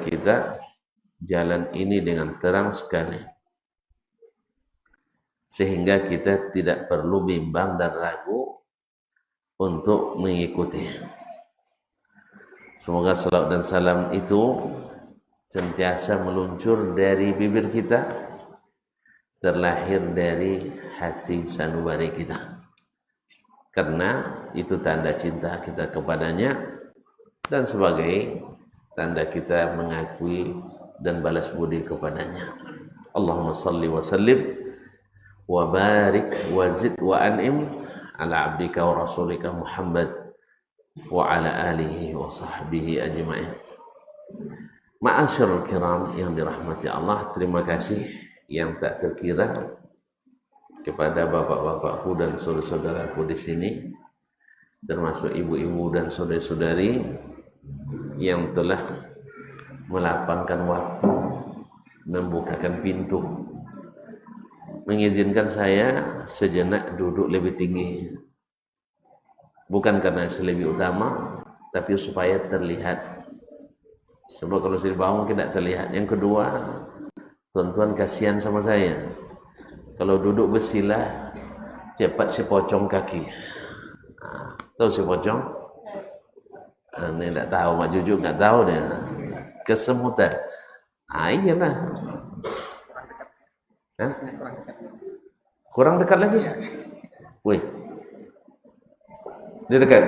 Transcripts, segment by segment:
kita jalan ini dengan terang sekali, sehingga kita tidak perlu bimbang dan ragu untuk mengikuti. Semoga salawat dan salam itu sentiasa meluncur dari bibir kita, terlahir dari hati sanubari kita, karena itu tanda cinta kita kepadanya dan sebagai tanda kita mengakui dan balas budi kepadanya. Allahumma salli wa sallim wa barik wa zid wa an'im ala abdika wa rasulika Muhammad wa ala alihi wa sahbihi ajma'in. Ma'asyarul kiram yang dirahmati Allah, terima kasih yang tak terkira kepada bapak-bapakku dan saudara-saudaraku di sini, termasuk ibu-ibu dan saudari-saudari yang telah melapangkan waktu, membukakan pintu, mengizinkan saya sejenak duduk lebih tinggi. Bukan karena saya lebih utama, tapi supaya terlihat. Sebab kalau saya bangun tidak terlihat. Yang kedua, tuan-tuan kasihan sama saya. Kalau duduk bersila, cepat si pocong kaki. Tahu si pocong? Ini tidak tahu, Mak Jujuk nggak tahu deh. Kesemutan. Iyalah. Kurang dekat lagi. Wih. Dia dekat.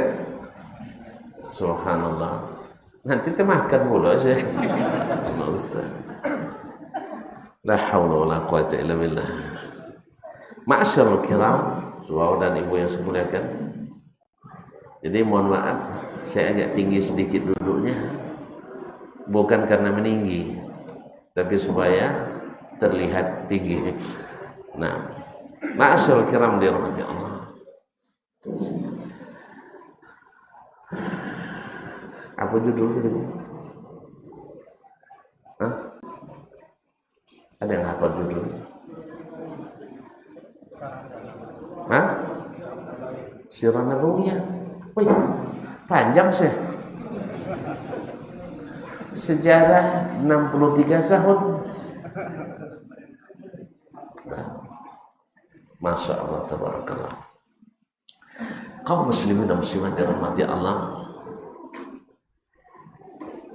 Subhanallah. Nanti termakan pula saya. Allah Ustaz. La haula wala quwata illa billah. Ma'asyarul kiram, saudara dan ibu yang saya muliakan. Jadi mohon maaf, saya agak tinggi sedikit duduknya. Bukan karena meninggi, tapi supaya terlihat tinggi. Nah, ma'asyarul kiram dirahmati Allah. Apa judul tadi? Hah? Ada yang hafal judul? Hah? Sirah Nabawiyah. Wih, panjang sih. Sejarah 63 tahun. Masya Allah, tabarakallah. Kaum muslimin dan muslimat dirahmati Allah,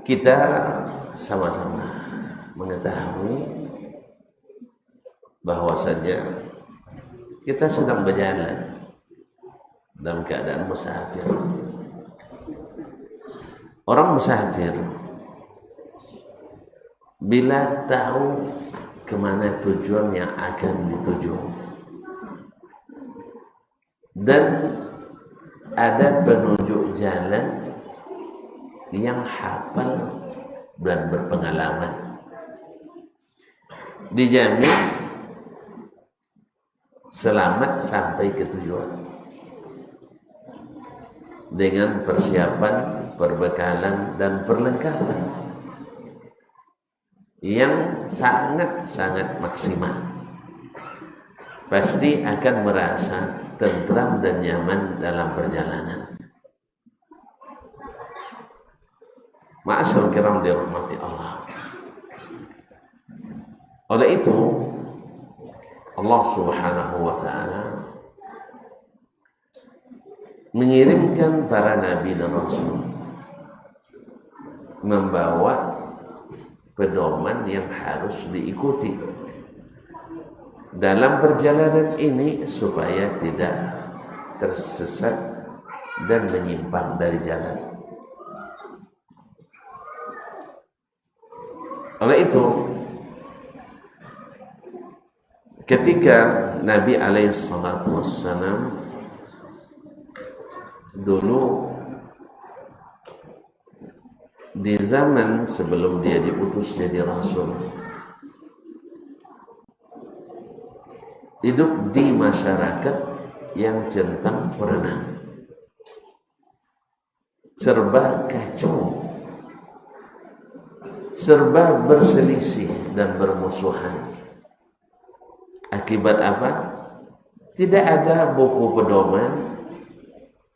kita sama-sama mengetahui bahwasanya kita sedang berjalan dalam keadaan musafir. Orang musafir bila tahu kemana tujuan yang akan dituju dan ada penunjuk jalan yang hafal dan berpengalaman, dijamin selamat sampai ke tujuan dengan persiapan, perbekalan dan perlengkapan yang sangat-sangat maksimal. Pasti akan merasa tentram dan nyaman dalam perjalanan. Ma'asyarul kiram dirahmati Allah. Oleh itu Allah Subhanahu wa ta'ala mengirimkan para nabi dan rasul membawa pedoman yang harus diikuti dalam perjalanan ini supaya tidak tersesat dan menyimpang dari jalan. Oleh itu, ketika Nabi alaihissalatu wassalam dulu di zaman sebelum dia diutus jadi rasul, hidup di masyarakat yang centang perenang, serba kacau, serba berselisih dan bermusuhan. Akibat apa? Tidak ada buku pedoman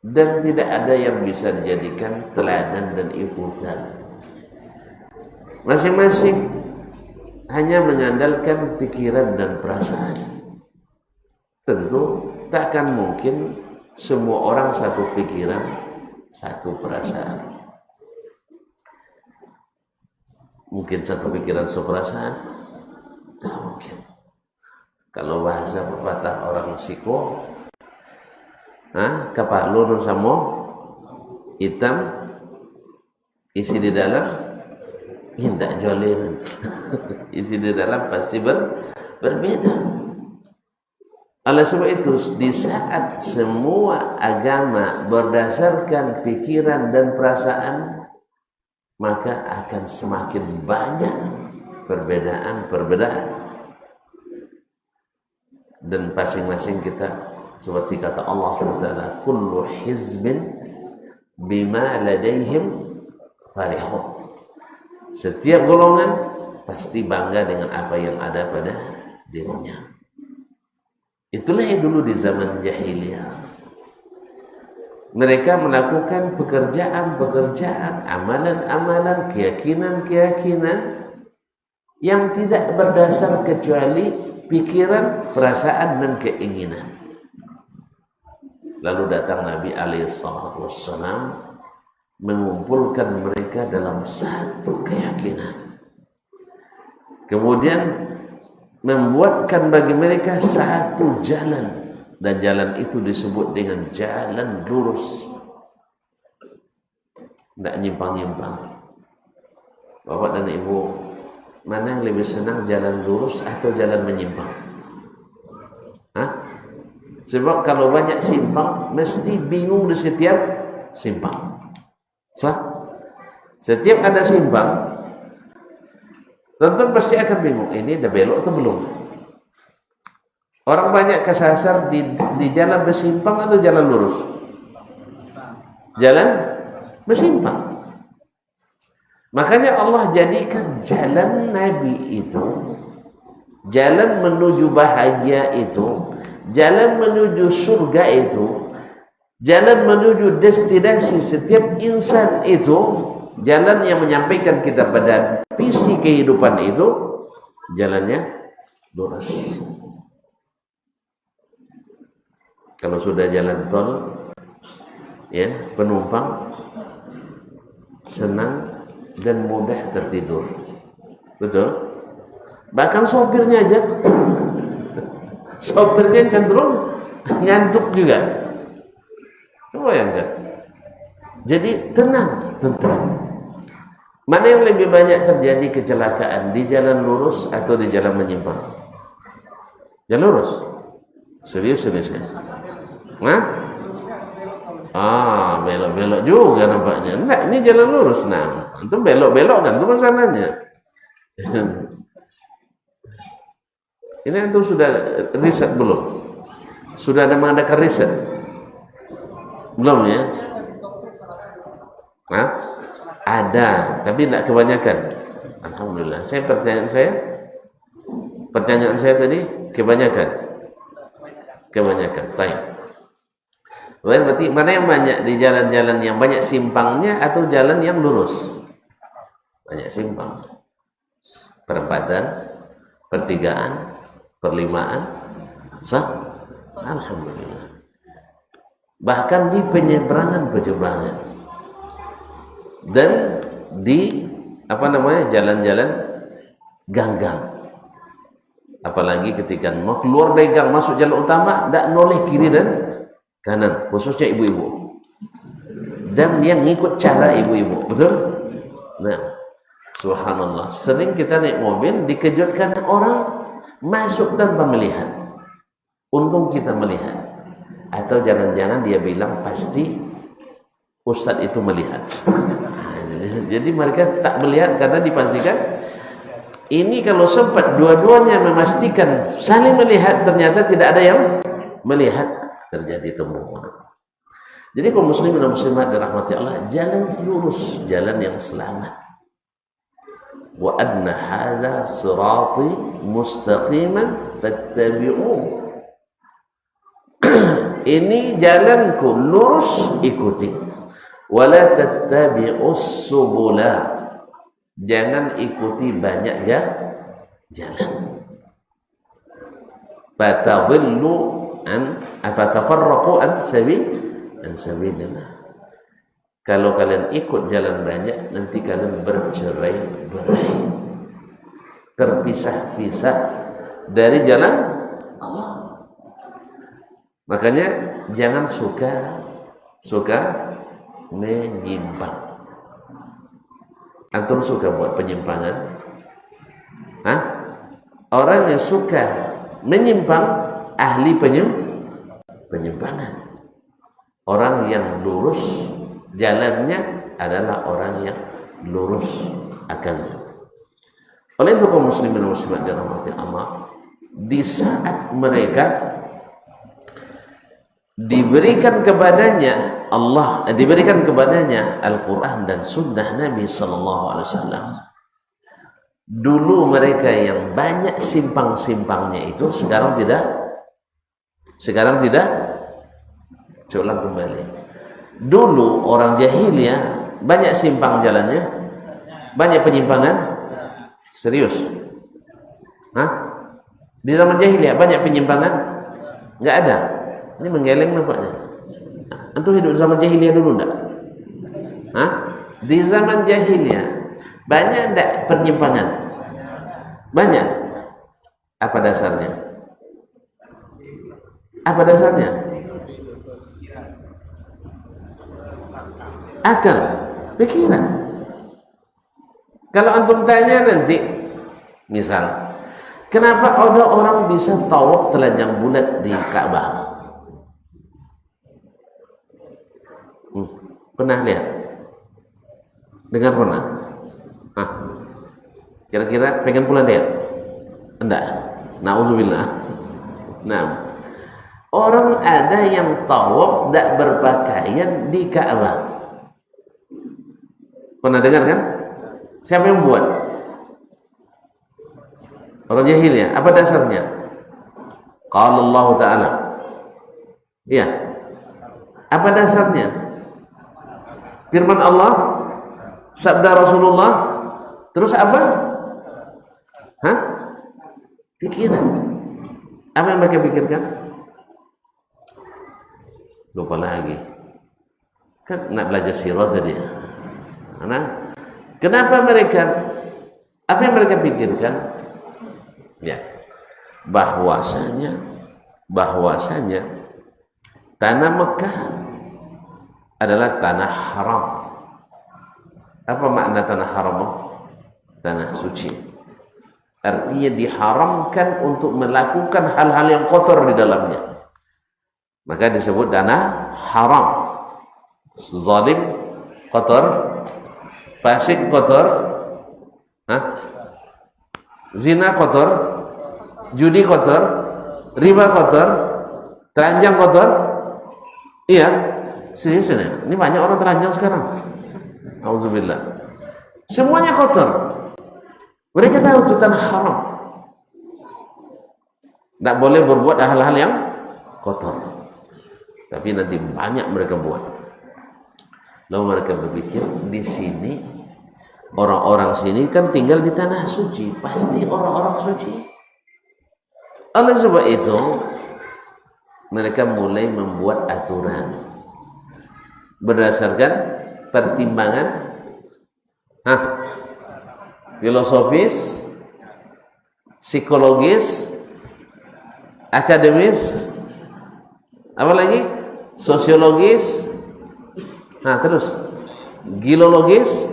dan tidak ada yang bisa dijadikan teladan dan ikutan. Masing-masing hanya mengandalkan pikiran dan perasaan. Tentu tak akan mungkin semua orang satu pikiran, satu perasaan. Mungkin satu pikiran, satu perasaan? Tak mungkin. Kalau bahasa pepatah orang Siko, kapalun sama hitam isi di dalam hindak jolin. Isi di dalam pasti berbeda. Oleh sebab itu, di saat semua agama berdasarkan pikiran dan perasaan, maka akan semakin banyak perbedaan-perbedaan. Dan masing-masing kita, seperti kata Allah SWT, kullu hizbin bima ladaihim farihun. Setiap golongan pasti bangga dengan apa yang ada pada dirinya. Itulah yang dulu di zaman jahiliyah. Mereka melakukan pekerjaan-pekerjaan, amalan-amalan, keyakinan-keyakinan yang tidak berdasar kecuali pikiran, perasaan, dan keinginan. Lalu datang Nabi SAW mengumpulkan mereka dalam satu keyakinan. Kemudian membuatkan bagi mereka satu jalan, dan jalan itu disebut dengan jalan lurus. Tidak nyimpang-nyimpang. Bapak dan Ibu, mana yang lebih senang, jalan lurus atau jalan menyimpang? Sebab kalau banyak simpang, mesti bingung di setiap simpang. Setiap ada simpang, tonton pasti akan bingung, ini udah belok atau belum? Orang banyak kesasar di jalan bersimpang atau jalan lurus? Jalan bersimpang. Makanya Allah jadikan jalan Nabi itu, jalan menuju bahagia itu, jalan menuju surga itu, jalan menuju destinasi setiap insan itu, jalan yang menyampaikan kita pada visi kehidupan itu, jalannya lurus. Kalau sudah jalan tol, ya, penumpang senang dan mudah tertidur. Betul? Bahkan sopirnya aja sopirnya cenderung ngantuk juga. Bayangkan. Jadi tenang, tentram. Mana yang lebih banyak terjadi kecelakaan, di jalan lurus atau di jalan menyimpang? Jalan lurus. Serius ini saya. Belok-belok juga nampaknya. Enggak, ini jalan lurus. Nah, itu belok-belok kan, itu masalahnya. Ini itu sudah riset belum? Sudah ada mengadakan riset? Belum ya? Ada, tapi tidak kebanyakan. Alhamdulillah. Pertanyaan saya tadi kebanyakan. Baik. Berarti mana yang banyak, di jalan-jalan yang banyak simpangnya atau jalan yang lurus? Banyak simpang. Perempatan, pertigaan, perlimaan, alhamdulillah. Bahkan di penyeberangan dan di jalan-jalan ganggang. Apalagi ketika mau keluar dari gang masuk jalan utama, tidak noleh kiri dan kanan, khususnya ibu-ibu, dan yang ngikut cara ibu-ibu. Betul? Nah, subhanallah, sering kita naik mobil dikejutkan orang masuk tanpa melihat. Untung kita melihat. Atau jangan-jangan dia bilang pasti ustadz itu melihat. Jadi mereka tak melihat karena dipastikan. Ini kalau sempat dua-duanya memastikan saling melihat, ternyata tidak ada yang melihat, terjadi tembungan. Jadi kaum muslimin dan muslimat dirahmati Allah, jalan lurus, jalan yang selamat. Wa adna hadza sirati mustaqiman fattabi'u. Ini jalanku lurus, ikuti. Wala tattabi'us subula. jangan ikuti banyak jalan. Fatadillu an afatafarraqu an sabilillah. Kalau kalian ikut jalan banyak, nanti kalian bercerai-berai, terpisah-pisah dari jalan Allah. Makanya jangan suka menyimpang. Antum suka buat penyimpangan? Hah? Orang yang suka menyimpang ahli penyimpangan. Orang yang lurus jalannya adalah orang yang lurus akalnya. Oleh itu kaum muslimin dan muslimat dirahmati Allah, di saat mereka diberikan kepadanya Al-Quran dan Sunnah Nabi Sallallahu Alaihi Wasallam, dulu mereka yang banyak simpang-simpangnya itu sekarang tidak. Saya ulang kembali. Dulu orang jahiliyah banyak simpang jalannya, banyak penyimpangan. Serius? Hah? Di zaman jahiliyah banyak penyimpangan? Nggak ada. Ini menggeleng nampaknya. Antum hidup di zaman jahiliyah dulu enggak? Hah? Di zaman jahiliyah banyak enggak penyimpangan? Banyak. Apa dasarnya? Apa dasarnya? Akal, pikiran. Kalau antum tanya nanti, misal, kenapa ada orang bisa tawaf telanjang bulat di Ka'bah? Pernah lihat? Dengar pernah? Hah? Kira-kira pengen pula lihat? Enggak. Nauzubillah. Nah, orang ada yang tawaf tidak berpakaian di Ka'bah. Pernah dengar kan? Siapa yang buat? Orang jahiliyah. Apa dasarnya? Qala Allah Ta'ala. Iya. Apa dasarnya? Firman Allah, sabda Rasulullah, terus apa? Hah? Pikiran. Apa yang mereka pikirkan? Lupa lagi. Kan nak belajar sirah tadi. Nah, kenapa mereka? Apa yang mereka pikirkan? Ya, bahwasanya tanah Mekah adalah tanah haram. Apa makna tanah haram? Tanah suci. Artinya diharamkan untuk melakukan hal-hal yang kotor di dalamnya. Maka disebut tanah haram. Zalim kotor, fasik kotor, zina kotor, judi kotor, riba kotor, telanjang kotor. Iya, serius ini banyak orang telanjang sekarang. Auzubillah. Semuanya kotor. Mereka tahu itu tanah haram. Tidak boleh berbuat hal-hal yang kotor. Tapi nanti banyak mereka buat. Lalu mereka berpikir, di sini orang-orang sini kan tinggal di tanah suci, pasti orang-orang suci. Oleh sebab itu mereka mulai membuat aturan berdasarkan pertimbangan filosofis, psikologis, akademis, apa lagi? Sosiologis, terus gilologis,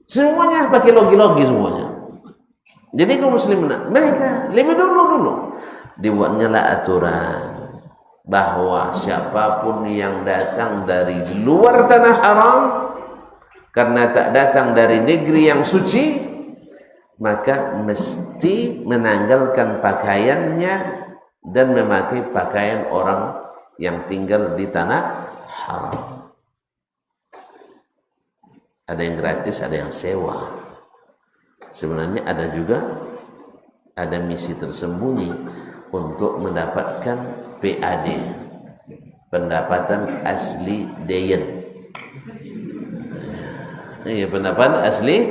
semuanya pakai logi-logi semuanya. Jadi kaum muslimin mereka lebih dulu dibuatnya lah aturan bahwa siapapun yang datang dari luar tanah haram karena tak datang dari negeri yang suci, maka mesti menanggalkan pakaiannya dan memakai pakaian orang yang tinggal di tanah haram. Ada yang gratis, ada yang sewa. Sebenarnya ada misi tersembunyi untuk mendapatkan PAD, pendapatan asli dayen. Iya, pendapat asli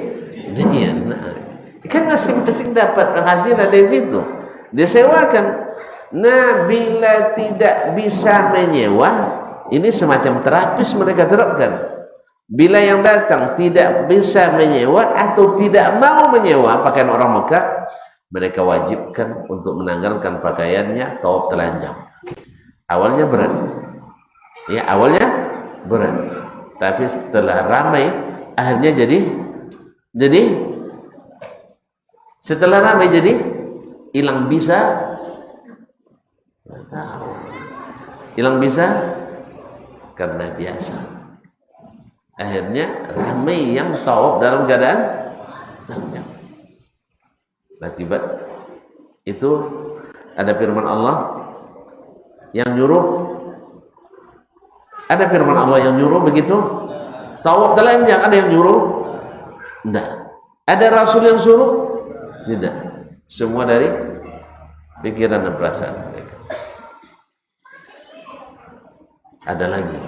dia. Nah, kan masing-masing dapat penghasilan dari situ. Disewakan. Nah, bila tidak bisa menyewa, ini semacam terapis mereka terapkan. Bila yang datang tidak bisa menyewa atau tidak mau menyewa pakaian orang Mekah, mereka wajibkan untuk menanggalkan pakaiannya tawaf telanjang. Awalnya berat, ya awalnya berat, tapi setelah ramai akhirnya jadi setelah ramai jadi hilang bisa, nggak tahu, hilang bisa karena biasa. Akhirnya ramai yang tawaf dalam keadaan telanjang. Akibat itu ada firman Allah yang nyuruh, ada firman Allah yang nyuruh begitu tawaf telanjang, ada yang nyuruh enggak, ada Rasul yang suruh tidak, semua dari pikiran dan perasaan mereka. Ada lagi,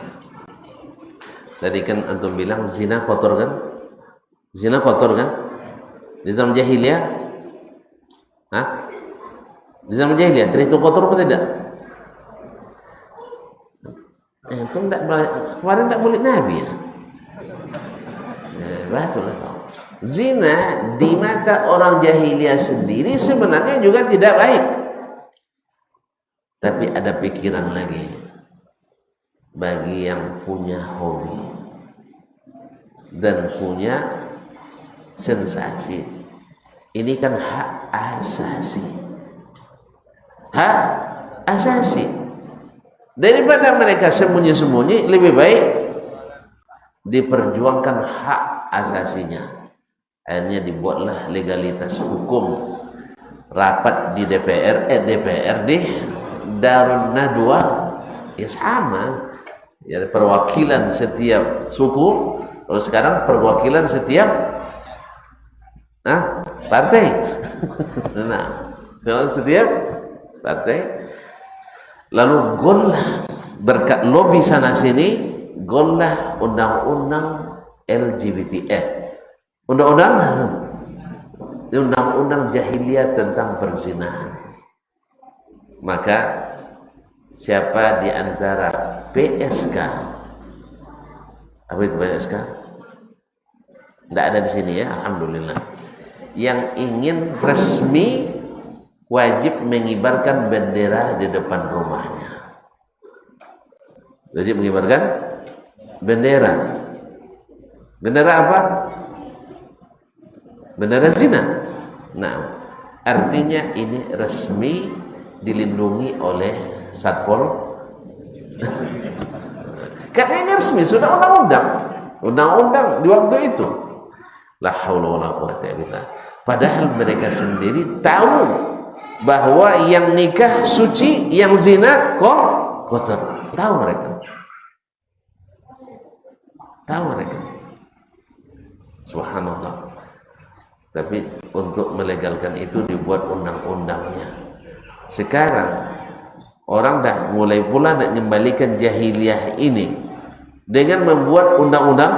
tadi kan antum bilang zina kotor kan, zina kotor kan di zaman jahiliyah. Hah? Di zaman jahiliyah terhitung kotor apa tidak? Itu enggak, kemarin enggak boleh Nabi ya. Betul lah. Zina di mata orang jahiliyah sendiri sebenarnya juga tidak baik. Tapi ada pikiran lagi bagi yang punya hobi dan punya sensasi. Ini kan hak asasi. Hak asasi. Daripada mereka sembunyi-sembunyi, lebih baik diperjuangkan hak asasinya. Akhirnya dibuatlah legalitas hukum, rapat di DPRD Darun Nadwa, ya sama, ya perwakilan setiap suku. Kalau sekarang perwakilan setiap partai. Nah, kalau setiap partai, lalu gollah berkat lobby sana sini, gollah undang-undang LGBT, undang-undang jahiliyah tentang perzinahan. Maka siapa di antara PSK, apa itu PSK? Tidak ada di sini ya, alhamdulillah. Yang ingin resmi wajib mengibarkan bendera di depan rumahnya. Wajib mengibarkan bendera. Bendera apa? Bendera zina. Nah, artinya ini resmi dilindungi oleh Satpol. Karena ini resmi, sudah undang-undang di waktu itu. La haula wala quwwata illa billah. Padahal mereka sendiri tahu bahwa yang nikah suci, yang zina kotor. Tahu mereka. Subhanallah. Tapi untuk melegalkan itu dibuat undang-undangnya. Sekarang orang dah mulai pula nak kembalikan jahiliyah ini dengan membuat undang-undang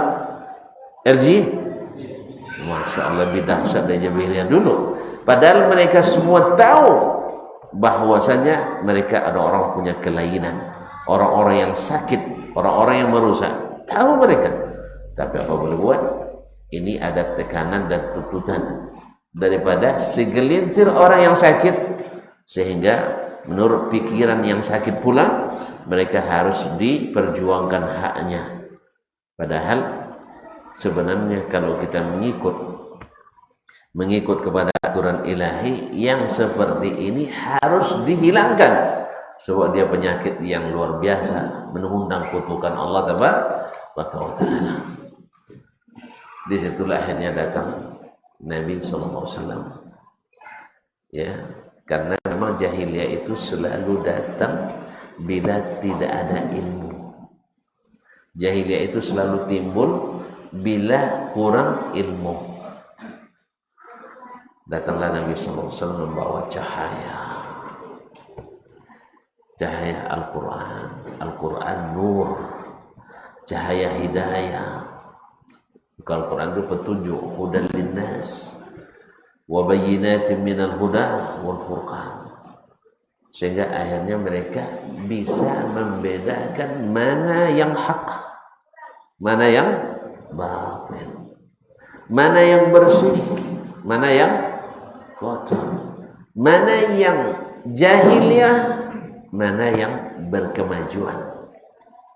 LG. Masya Allah, lebih dahsyat dari jahiliyah dulu. Padahal mereka semua tahu bahwasanya mereka ada orang punya kelainan, orang-orang yang sakit, orang-orang yang merusak. Tahu mereka. Tapi apa boleh buat? Ini ada tekanan dan tuntutan daripada segelintir orang yang sakit, sehingga menurut pikiran yang sakit pula mereka harus diperjuangkan haknya. Padahal sebenarnya kalau kita mengikut kepada aturan ilahi, yang seperti ini harus dihilangkan, sebab dia penyakit yang luar biasa, mengundang kutukan Allah Tabaraka wa Ta'ala. Disitulah akhirnya datang Nabi SAW, ya, karena memang jahiliyah itu selalu datang bila tidak ada ilmu. Jahiliyah itu selalu timbul bila kurang ilmu. Datanglah Nabi SAW membawa cahaya Al-Quran nur, cahaya hidayah. Al-Quran itu petunjuk, hudal linnas wa bayyinatin minal huda wal furqan, sehingga akhirnya mereka bisa membedakan mana yang hak, mana yang batil, mana yang bersih, mana yang kotor, mana yang jahiliyah, mana yang berkemajuan,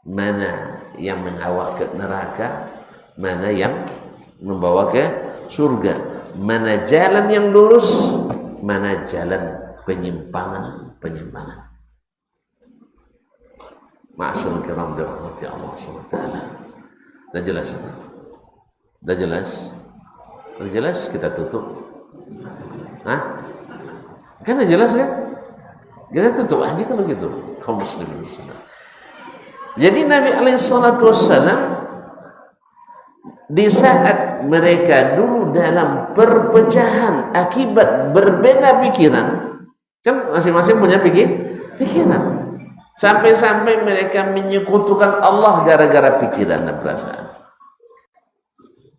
mana yang mengawak ke neraka, mana yang membawa ke surga, mana jalan yang lurus, mana jalan penyimpangan. Ma'asyiral kiram dirahmati Allah SWT. Dah jelas itu? Dah jelas? Dah jelas kita tutup? Hah? Kan dah jelas kan? Kita tutup aja kalau gitu, kaum muslimin. Jadi Nabi SAW di saat mereka dulu dalam perpecahan akibat berbeda pikiran, kan masing-masing punya pikiran, sampai-sampai mereka menyekutukan Allah gara-gara pikiran dan perasaan.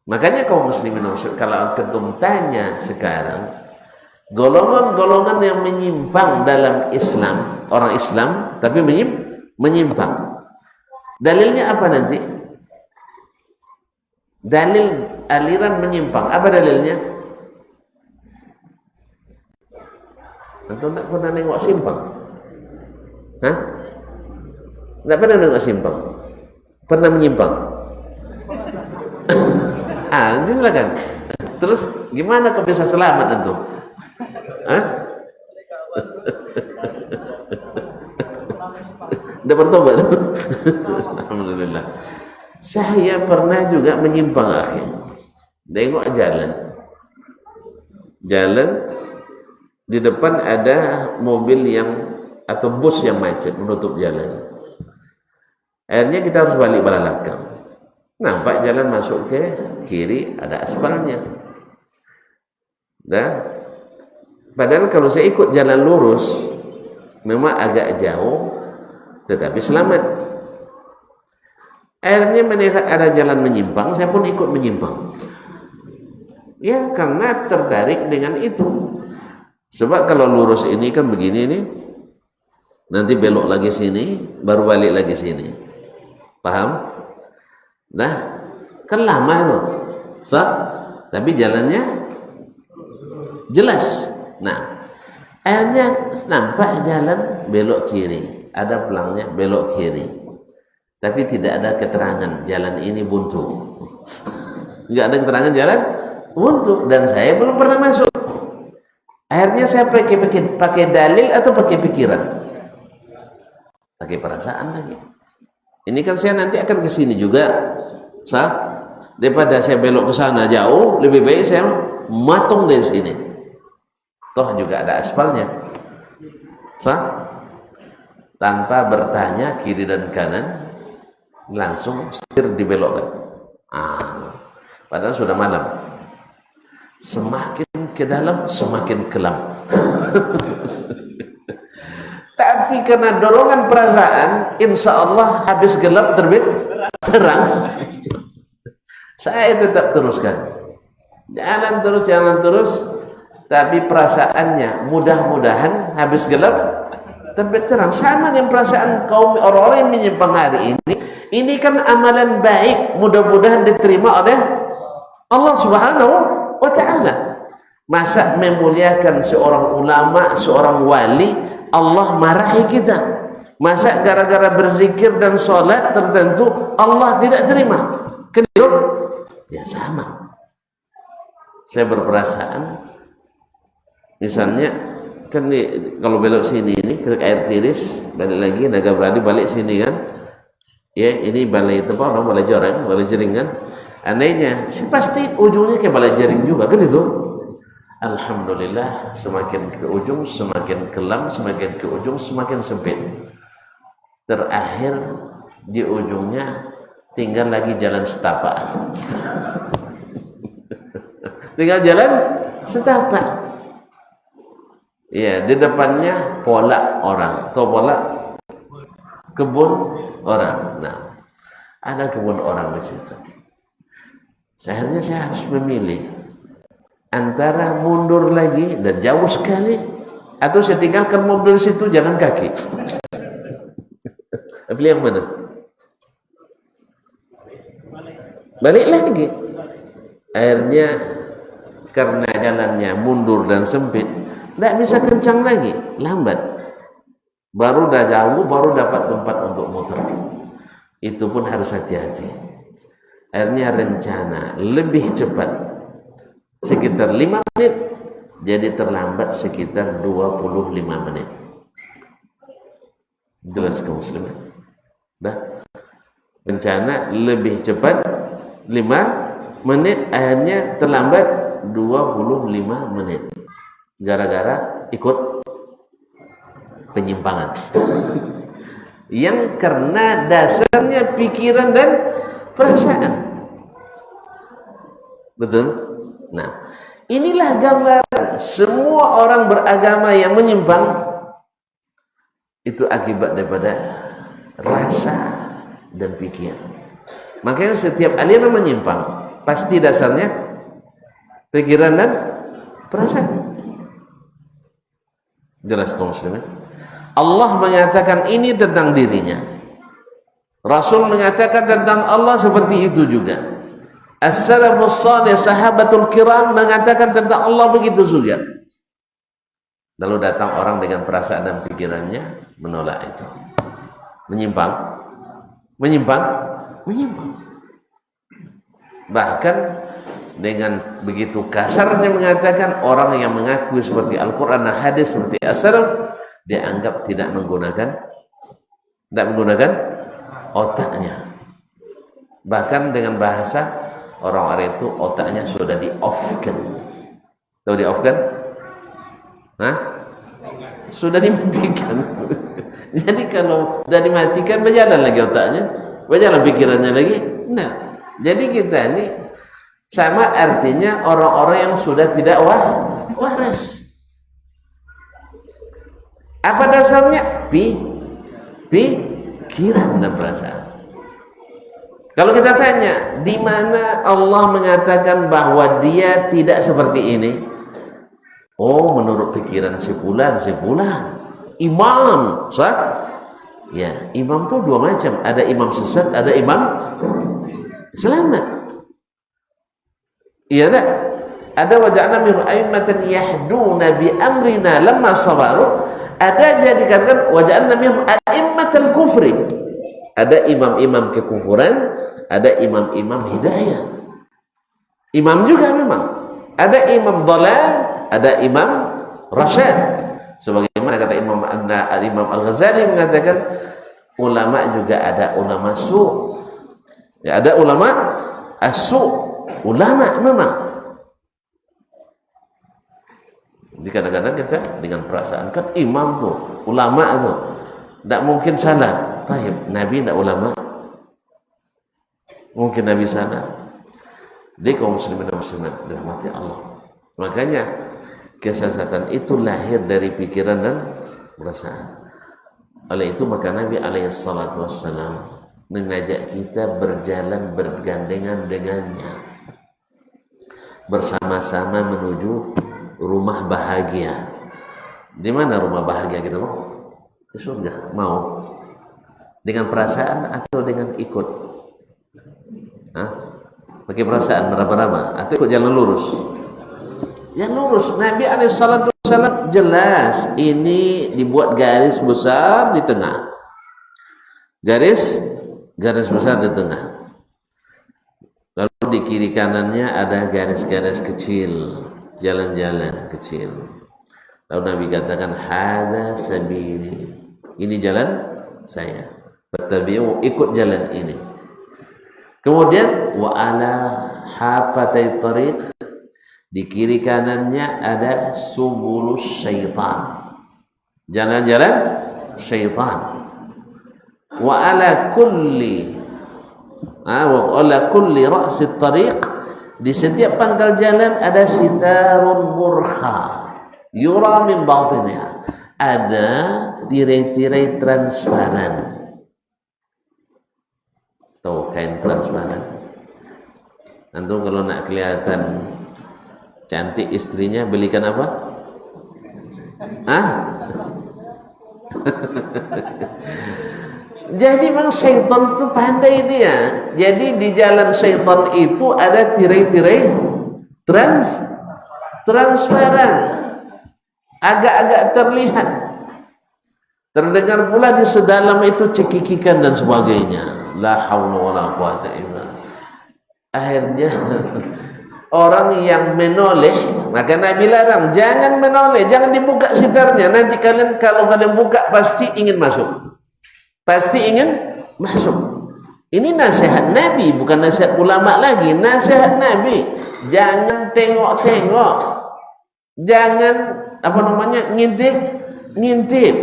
Makanya kaum muslimin, kalau ketum tanya sekarang, golongan-golongan yang menyimpang dalam Islam, orang Islam tapi menyimpang, dalilnya apa nanti? Dalil aliran menyimpang, apa dalilnya? Atau tak pernah nengok simpang? Hah? Tak pernah nengok simpang? Pernah menyimpang? Nanti silakan. Terus gimana kau bisa selamat tentu? Hah? Udah bertobat? Alhamdulillah. Saya pernah juga menyimpang akhir. Tengok jalan di depan ada mobil yang atau bus yang macet menutup jalan. Akhirnya kita harus balik belakang. Nampak jalan masuk ke kiri ada aspalnya. Padahal kalau saya ikut jalan lurus memang agak jauh tetapi selamat. Akhirnya melihat ada jalan menyimpang, saya pun ikut menyimpang. Ya, karena tertarik dengan itu. Sebab kalau lurus ini kan begini nih, nanti belok lagi sini, baru balik lagi sini. Paham? Nah, kan lama loh. Tapi jalannya jelas. Nah, akhirnya nampak jalan belok kiri, ada pelangnya belok kiri. Tapi tidak ada keterangan jalan ini buntu. Enggak ada keterangan jalan buntu dan saya belum pernah masuk. Akhirnya saya pakai dalil atau pakai pikiran? Pakai perasaan lagi. Ini kan saya nanti akan ke sini juga. Daripada saya belok ke sana jauh, lebih baik saya matung dari sini. Toh juga ada aspalnya. Tanpa bertanya kiri dan kanan, langsung setir dibelokkan. Padahal sudah malam. Semakin ke dalam semakin kelam. Tapi karena dorongan perasaan, insya Allah habis gelap terbit terang. Saya tetap teruskan. Jalan terus. Tapi perasaannya mudah-mudahan habis gelap terbit terang. Sama dengan perasaan kaum orang-orang yang menyimpang hari ini. Ini kan amalan baik, mudah-mudahan diterima oleh Allah Subhanahu wa ta'ala. Masa memuliakan seorang ulama, seorang wali, Allah marahi kita. Masa gara-gara berzikir dan sholat tertentu Allah tidak terima? Keliru? Ya sama. Saya berperasaan, misalnya kan kalau belok sini ini ke air tiris, balik lagi Naga Berani balik sini kan. Ya, ini balai tempat orang balai jorang, balai jering kan. Anehnya, pasti ujungnya ke balai jering juga kan itu. Alhamdulillah, semakin ke ujung semakin kelam, semakin ke ujung semakin sempit. Terakhir di ujungnya tinggal lagi jalan setapak. Tinggal jalan setapak. Ya, di depannya pola orang. Tahu pola? Kebun orang. Nah, ada kebun orang di situ. Akhirnya saya harus memilih antara mundur lagi dan jauh sekali, atau saya tinggalkan mobil situ jalan kaki. Pilih yang mana? Balik lagi. Akhirnya karena jalannya mundur dan sempit, tidak bisa kencang lagi, lambat. Baru dah jauh, baru dapat tempat untuk muter. Itu pun harus hati-hati. Akhirnya rencana lebih cepat sekitar 5 menit, jadi terlambat sekitar 25 menit. Jelas kaum muslimin? Dah. Rencana lebih cepat 5 menit, akhirnya terlambat 25 menit. Gara-gara ikut penyimpangan. Yang karena dasarnya pikiran dan perasaan. Betul? Nah, inilah gambaran semua orang beragama yang menyimpang itu akibat daripada rasa dan pikir. Makanya setiap aliran menyimpang pasti dasarnya pikiran dan perasaan. Jelas kaum muslimin? Allah mengatakan ini tentang dirinya, Rasul mengatakan tentang Allah seperti itu juga. As-salafus salih, sahabatul kiram mengatakan tentang Allah begitu juga. Lalu datang orang dengan perasaan dan pikirannya menolak itu, menyimpang. Bahkan dengan begitu kasarnya mengatakan orang yang mengaku seperti Al-Quran dan hadis seperti as-salaf dianggap tidak menggunakan otaknya. Bahkan dengan bahasa orang-orang itu otaknya sudah di-off-kan. Tahu di-off-kan? Sudah dimatikan. Jadi kalau sudah dimatikan, berjalan lagi otaknya, berjalan pikirannya lagi. Nah, jadi kita ini sama artinya orang-orang yang sudah tidak waras. Apa dasarnya? Pikiran dan perasaan. Kalau kita tanya, di mana Allah mengatakan bahwa dia tidak seperti ini? Oh, menurut pikiran sepulan. Imam, sah? Ya, imam itu dua macam. Ada imam sesat, ada imam selamat. Iya tak? Ada waja'na min a'immatan yahduna bi amrina lamma sabaru. Ada jadi dikatakan waja'na min a'immatal kufri. Ada imam-imam kekufuran, ada imam-imam hidayah. Imam juga memang. Ada imam dhalal, ada imam rasyad. Sebagaimana kata Imam Al-Ghazali mengatakan ulama juga ada ulama su'. Ya, ada ulama as-su'. Ulama memang. Jadi kadang-kadang kita dengan perasaan kan imam tuh, ulama tuh, tidak mungkin salah. Taib, Nabi tidak ulama. Mungkin Nabi salah. Jadi kaum muslimin dan muslimat dirahmati Allah. Makanya kesesatan itu lahir dari pikiran dan perasaan. Oleh itu maka Nabi SAW mengajak kita berjalan bergandengan dengannya, bersama-sama menuju rumah bahagia. Di mana rumah bahagia kita mau? Di surga. Mau dengan perasaan atau dengan ikut? Pakai perasaan meraba-raba atau ikut jalan lurus? Yang lurus. Nabi SAW jelas ini dibuat garis besar di tengah. Garis besar di tengah. Lalu di kiri kanannya ada garis-garis kecil, jalan-jalan kecil. Lalu Nabi katakan hadza sabili. Ini jalan saya. Fattabi'u, ikut jalan ini. Kemudian wa ala hafatai tariq, di kiri kanannya ada subulus syaitan, jalan-jalan syaitan. Wa ala kulli ra'si tariq, di setiap pangkal jalan ada sitarun murkha yura min batiniha, ada tirai-tirai transparan. Tahu kain transparan? Antum kalau nak kelihatan cantik istrinya belikan apa? Jadi memang syaitan itu pandai dia. Jadi di jalan syaitan itu ada tirai-tirai transparan, agak-agak terlihat. Terdengar pula di sedalam itu cekikikan dan sebagainya. La haula wala quwata illa billah. Akhirnya orang yang menoleh, maka Nabi larang, jangan menoleh, jangan dibuka sitarnya. Nanti kalian kalau kalian buka pasti ingin masuk. Pasti ingin masuk. Ini nasihat Nabi, bukan nasihat ulama lagi, nasihat Nabi. Jangan tengok-tengok. Jangan ngintip.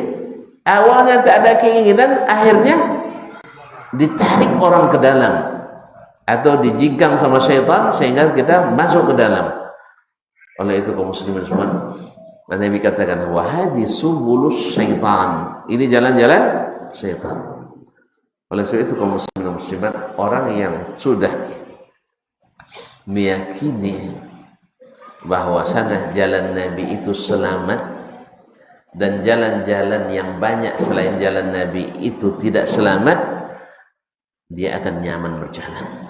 Awalnya tak ada keinginan, akhirnya ditarik orang ke dalam atau dijingkang sama syaitan sehingga kita masuk ke dalam. Oleh itu kaum muslimin semua, Nabi katakan wahadi subulus syaitan, ini jalan-jalan syaitan. Oleh sebab itu kaum muslimin dan muslimat, orang yang sudah meyakini bahwasanya jalan Nabi itu selamat dan jalan-jalan yang banyak selain jalan Nabi itu tidak selamat, dia akan nyaman berjalan.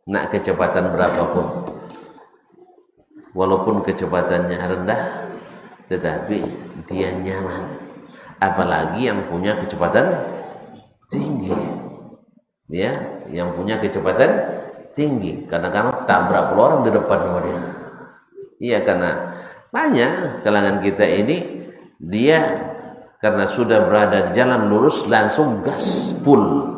Nak kecepatan berapapun, walaupun kecepatannya rendah, tetapi dia nyaman. Apalagi yang punya kecepatan tinggi, ya, yang punya kecepatan tinggi. Kadang-kadang tabrak orang di depan dia. Iya, karena banyak kalangan kita ini, dia karena sudah berada di jalan lurus langsung gaspol,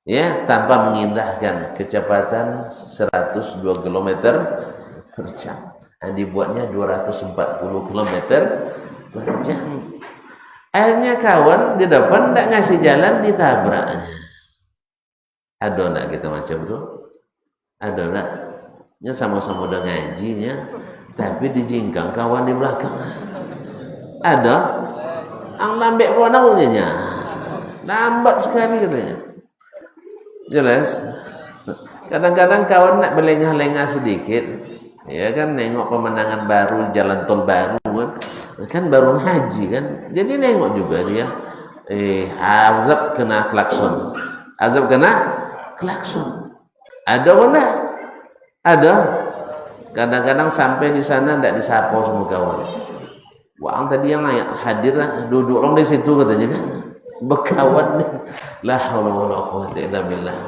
ya, tanpa mengindahkan kecepatan 102 km per jam. Dibuatnya 240 km per jam. Akhirnya kawan di depan tidak ngasih jalan, ditabraknya. Ada enggak kita macam itu? Ada enggak? Nya sama-sama udah ngajinya, tapi dijingkang kawan di belakang. Ada ang lambat wanaunya, lambat sekali katanya. Jelas. Kadang-kadang kawan nak berlengah-lengah sedikit, ya kan, nengok pemandangan baru, jalan tol baru kan baru haji kan, jadi nengok juga dia. Azab kena klakson, Ada mana? Ada. Kadang-kadang sampai di sana tidak disapa semua kawan. Wah, tadi yang hadir lah, duduk orang di situ katanya kan, berkawan. La haula wala quwata illa billah.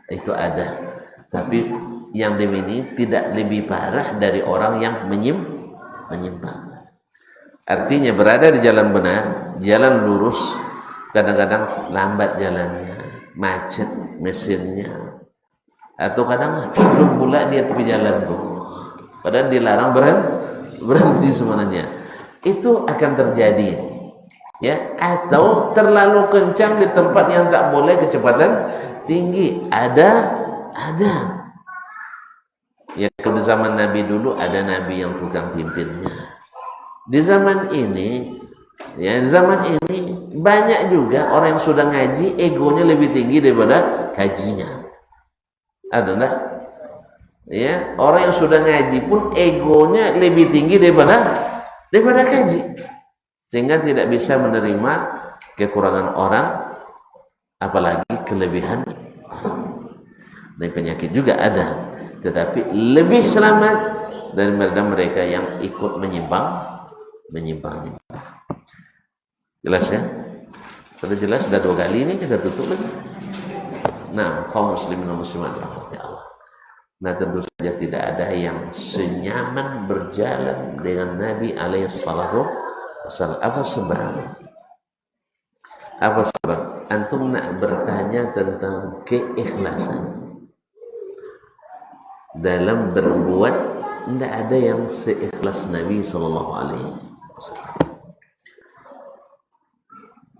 Itu ada. Tapi yang ini tidak lebih parah dari orang yang menyimpang. Artinya berada di jalan benar, jalan lurus, kadang-kadang lambat jalannya, macet mesinnya, atau kadang tidur pula dia tepi jalan tuh. Padahal dilarang berhenti sebenarnya. Itu akan terjadi, ya, atau terlalu kencang di tempat yang tak boleh, kecepatan tinggi. Ada. Ya, kalau di zaman Nabi dulu ada Nabi yang tukang pimpinnya. Di zaman ini, ya, banyak juga orang yang sudah ngaji egonya lebih tinggi daripada kajinya. Ada enggak? Ya, orang yang sudah ngaji pun egonya lebih tinggi daripada kaji, sehingga tidak bisa menerima kekurangan orang, apalagi kelebihan. Dan penyakit juga ada, tetapi lebih selamat daripada mereka yang ikut menyimpang. Jelas ya? Sudah jelas, sudah 2 kali ini kita tutup lagi. Nah, kaum muslimin dan muslimat rahmati Allah. Nah, tentu saja tidak ada yang senyaman berjalan dengan Nabi alaihi salatu wasallam. Apa sebab? Antum nak bertanya tentang keikhlasan dalam berbuat, tidak ada yang seikhlas Nabi sallallahu alaihi wasallam.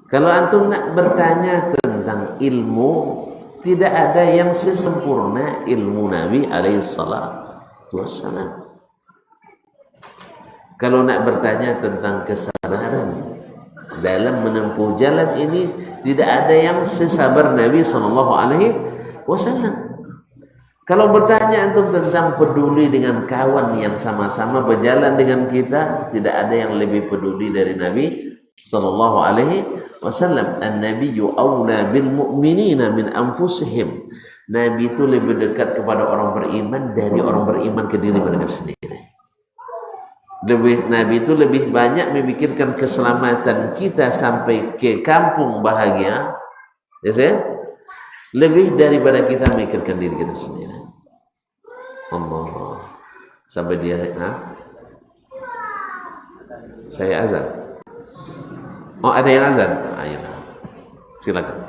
Kalau antum nak bertanya tentang ilmu, tidak ada yang sesempurna ilmu Nabi alaihi salatu wassalam. Kalau nak bertanya tentang kesabaran dalam menempuh jalan ini, tidak ada yang sesabar Nabi sallallahu alaihi wasallam. Kalau bertanya antum tentang peduli dengan kawan yang sama-sama berjalan dengan kita, tidak ada yang lebih peduli dari Nabi sallallahu alaihi wasallam. An-nabiyyu aula bil mu'minina min anfusihim. Nabi itu lebih dekat kepada orang beriman dari orang beriman ke diri mereka sendiri. Nabi itu lebih banyak memikirkan keselamatan kita sampai ke kampung bahagia, ya saya? Lebih daripada kita memikirkan diri kita sendiri. Allah, sampai dia, saya azan. Oh, ada yang azan? Ayolah, silakan.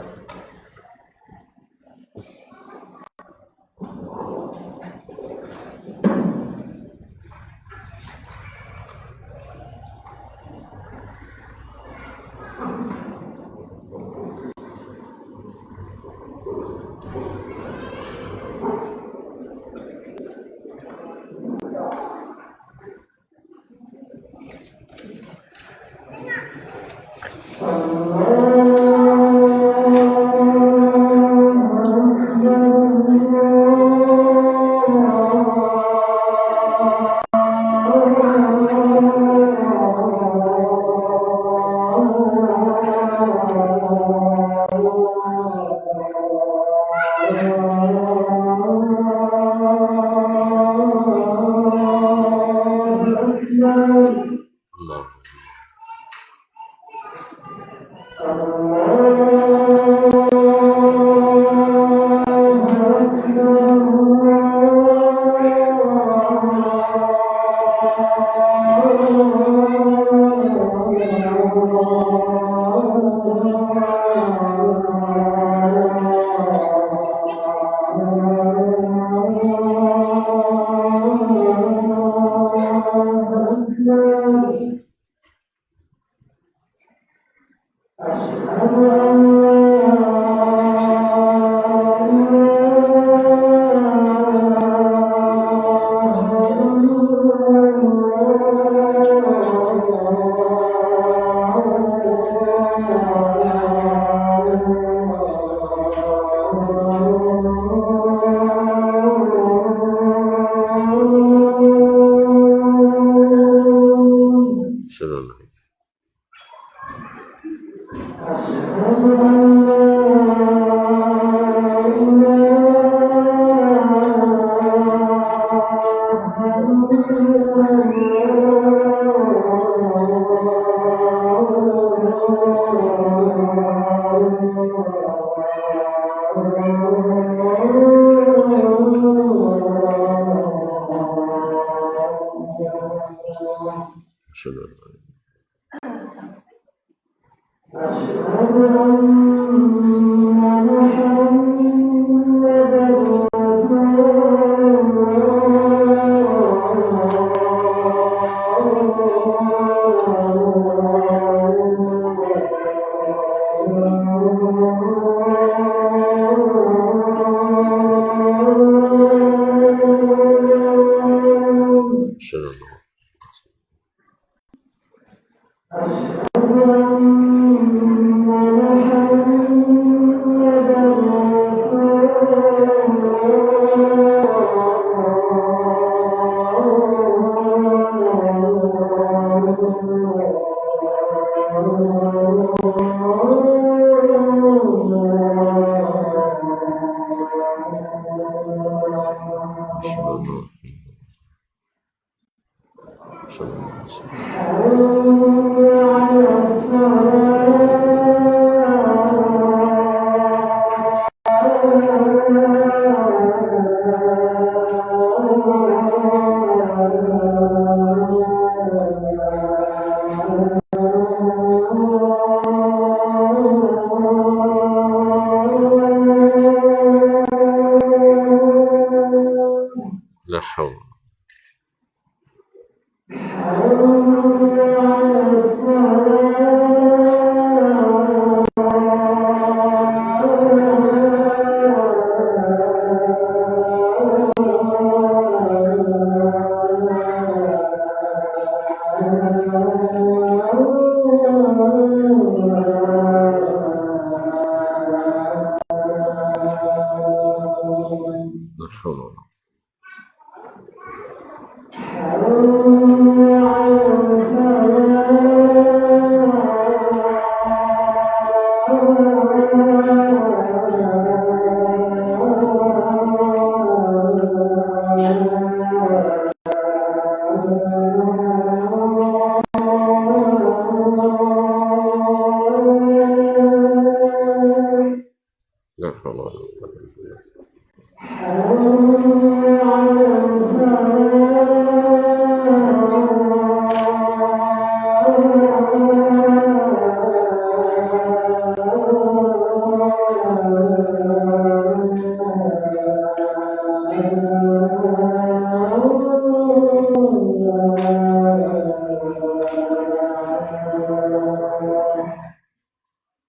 حول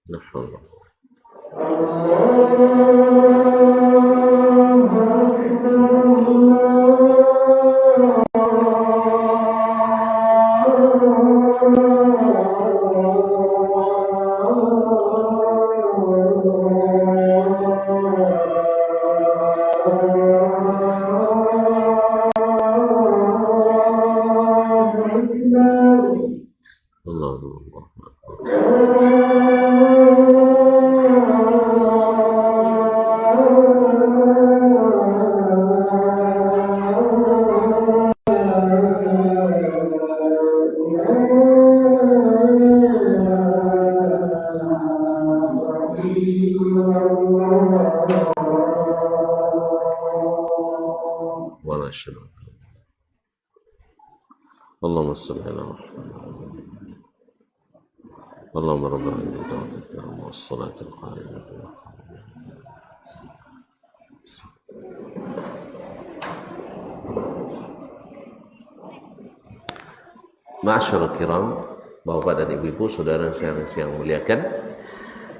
Nafallah. اللهم صل على محمد اللهم رب هذه الدعوة التامة والصلاة القائمة Ma'asyiral kiram, Bapak dan Ibu-ibu, saudara yang muliakan,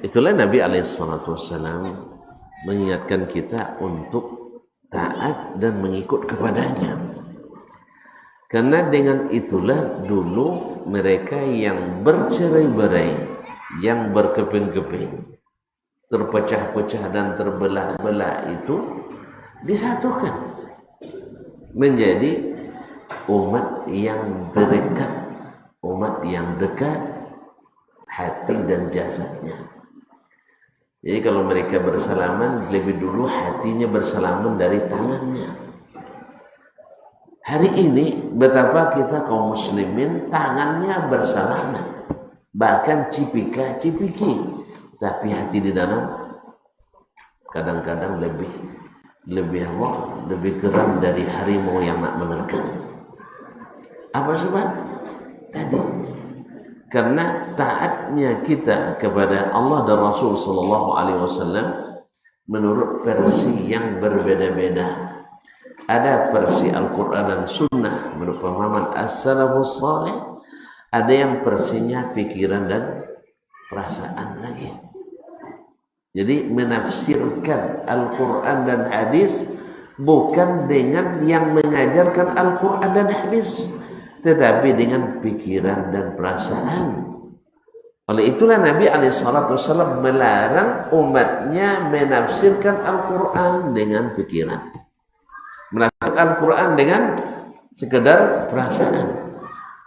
itulah Nabi SAW mengingatkan kita untuk taat dan mengikut kepadanya. Karena dengan itulah dulu mereka yang bercerai-berai, yang berkeping-keping, terpecah-pecah dan terbelah-belah itu disatukan menjadi umat yang berikat, umat yang dekat hati dan jasadnya. Jadi kalau mereka bersalaman, lebih dulu hatinya bersalaman dari tangannya. Hari ini betapa kita kaum muslimin tangannya bersalaman, bahkan cipika-cipiki, tapi hati di dalam kadang-kadang lebih geram dari harimau yang nak menerkam. Apa sebab? Tadi karena taatnya kita kepada Allah dan Rasul sallallahu alaihi wasallam menurut versi yang berbeda-beda. Ada versi Al-Quran dan Sunnah menurut pemahaman as-salafus salih, ada yang versinya pikiran dan perasaan lagi. Jadi menafsirkan Al-Quran dan hadis bukan dengan yang mengajarkan Al-Quran dan hadis, tetapi dengan pikiran dan perasaan. Oleh itulah Nabi SAW melarang umatnya menafsirkan Al-Quran dengan pikiran, menafsirkan Al-Quran dengan sekedar perasaan,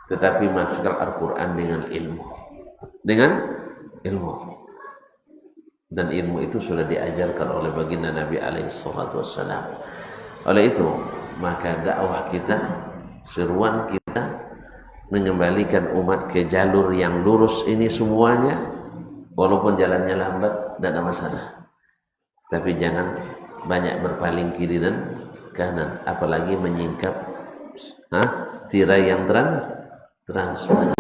tetapi menafsirkan Al-Quran dengan ilmu, dan ilmu itu sudah diajarkan oleh baginda Nabi SAW. Oleh itu maka dakwah kita, seruan kita mengembalikan umat ke jalur yang lurus ini semuanya, walaupun jalannya lambat tidak ada masalah, tapi jangan banyak berpaling kiri dan kanan, apalagi menyingkap tirai yang transparan.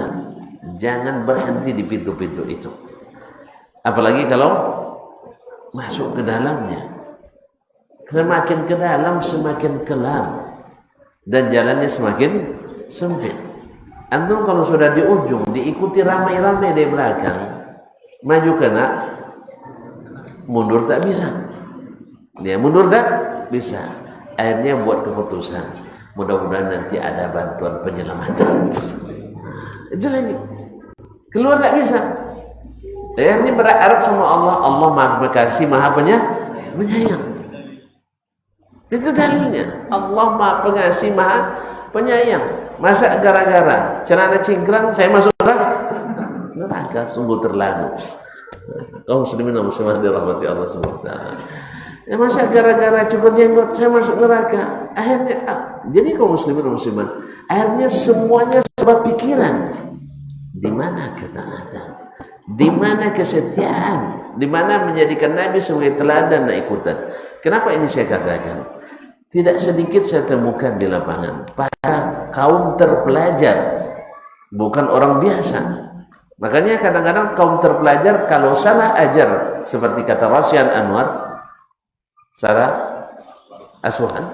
Jangan berhenti di pintu-pintu itu, apalagi kalau masuk ke dalamnya. Semakin ke dalam semakin kelam dan jalannya semakin sempit. Antum kalau sudah di ujung diikuti ramai-ramai di belakang, maju kena, mundur tak bisa. Dia mundur tak bisa. Akhirnya buat keputusan, mudah-mudahan nanti ada bantuan penyelamatan. Itu lagi keluar tak bisa. Akhirnya berharap sama Allah, Allah Maha Pengasih, Maha Penyayang. Itu dalilnya. Allah Maha Pengasih, Maha Penyayang. Masa gara-gara celana cingkrang saya masuk neraka, sungguh terlalu. Kaum muslimin dan muslimat dirahmati Allah Subhanahu wa taala. Ya, masa gara-gara cukur jenggot saya masuk neraka? Akhirnya jadi kaum muslimin dan muslimat, akhirnya semuanya sebab pikiran. Di mana ketaatan? Di mana kesetiaan? Di mana menjadikan Nabi sebagai teladan dan ikutan? Kenapa ini saya katakan? Tidak sedikit saya temukan di lapangan para kaum terpelajar, bukan orang biasa. Makanya kadang-kadang kaum terpelajar kalau salah ajar, seperti kata Rasyan Anwar, salah asuhan,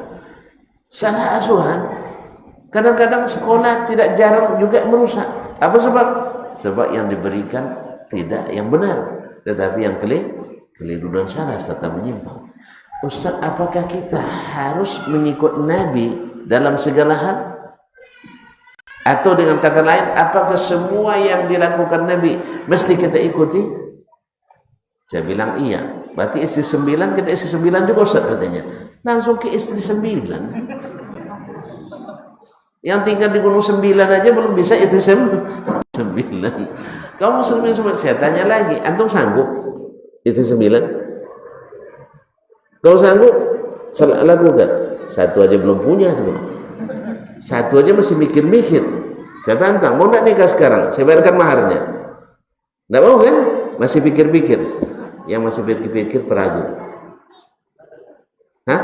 kadang-kadang sekolah tidak jarang juga merusak. Apa sebab? Sebab yang diberikan tidak yang benar, tetapi yang keliru dan salah serta menyimpang. Ustaz, apakah kita harus mengikut Nabi dalam segala hal? Atau dengan kata lain, apakah semua yang dilakukan Nabi mesti kita ikuti? Saya bilang iya. Berarti istri 9, kita istri 9 juga Ustaz katanya. Langsung ke istri 9. Yang tinggal di Gunung 9 aja belum bisa istri 9. Kamu muslimin semua, saya tanya lagi, antum sanggup istri 9? Kalau sanggup, lakukan. Satu aja belum punya semua. Satu aja masih mikir-mikir. Saya tantang, mau nggak nikah sekarang? Saya bayarkan maharnya. Nggak mau kan? Masih pikir-pikir. Yang masih pikir-pikir peragu. Hah?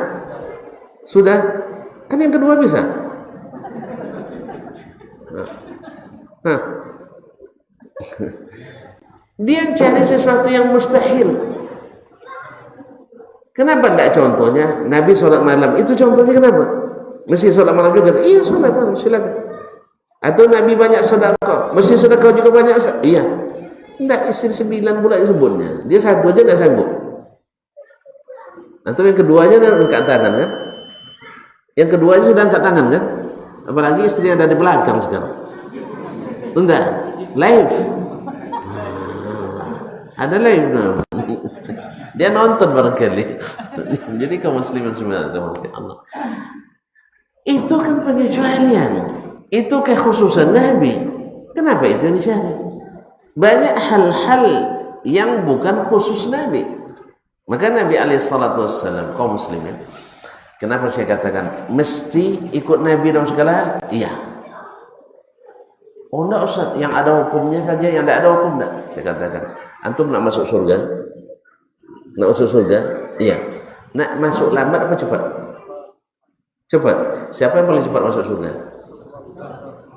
Sudah? Kan yang kedua bisa. Hah? Dia cari sesuatu yang mustahil. Kenapa tidak contohnya Nabi sholat malam? Itu contohnya kenapa? Mesti sholat malam juga? Iya sholat malam, silakan. Atau Nabi banyak sedekah, mesti sedekah juga banyak? Iya. Tidak, istri 9 pula disebutnya. Dia satu aja tidak sanggup. Atau yang keduanya angkat tangan kan? Yang keduanya sudah angkat tangan kan? Apalagi istri yang ada di belakang sekarang. Enggak, live. Ada live nah. Dia nonton barangkali. Jadi kaum muslimin semua Allah. Itu kan pengecualian. Itu kekhususan Nabi. Kenapa itu yang dicari? Banyak hal-hal yang bukan khusus Nabi. Maka Nabi alaihissalam, kaum muslimin, kenapa saya katakan mesti ikut Nabi dalam segala hal? Iya. Oh enggak Ustaz, yang ada hukumnya saja, yang tidak ada hukum enggak. Saya katakan, antum nak masuk surga? Nak masuk surga? Iya. Nak masuk lambat apa cepat? Cepat. Siapa yang paling cepat masuk surga?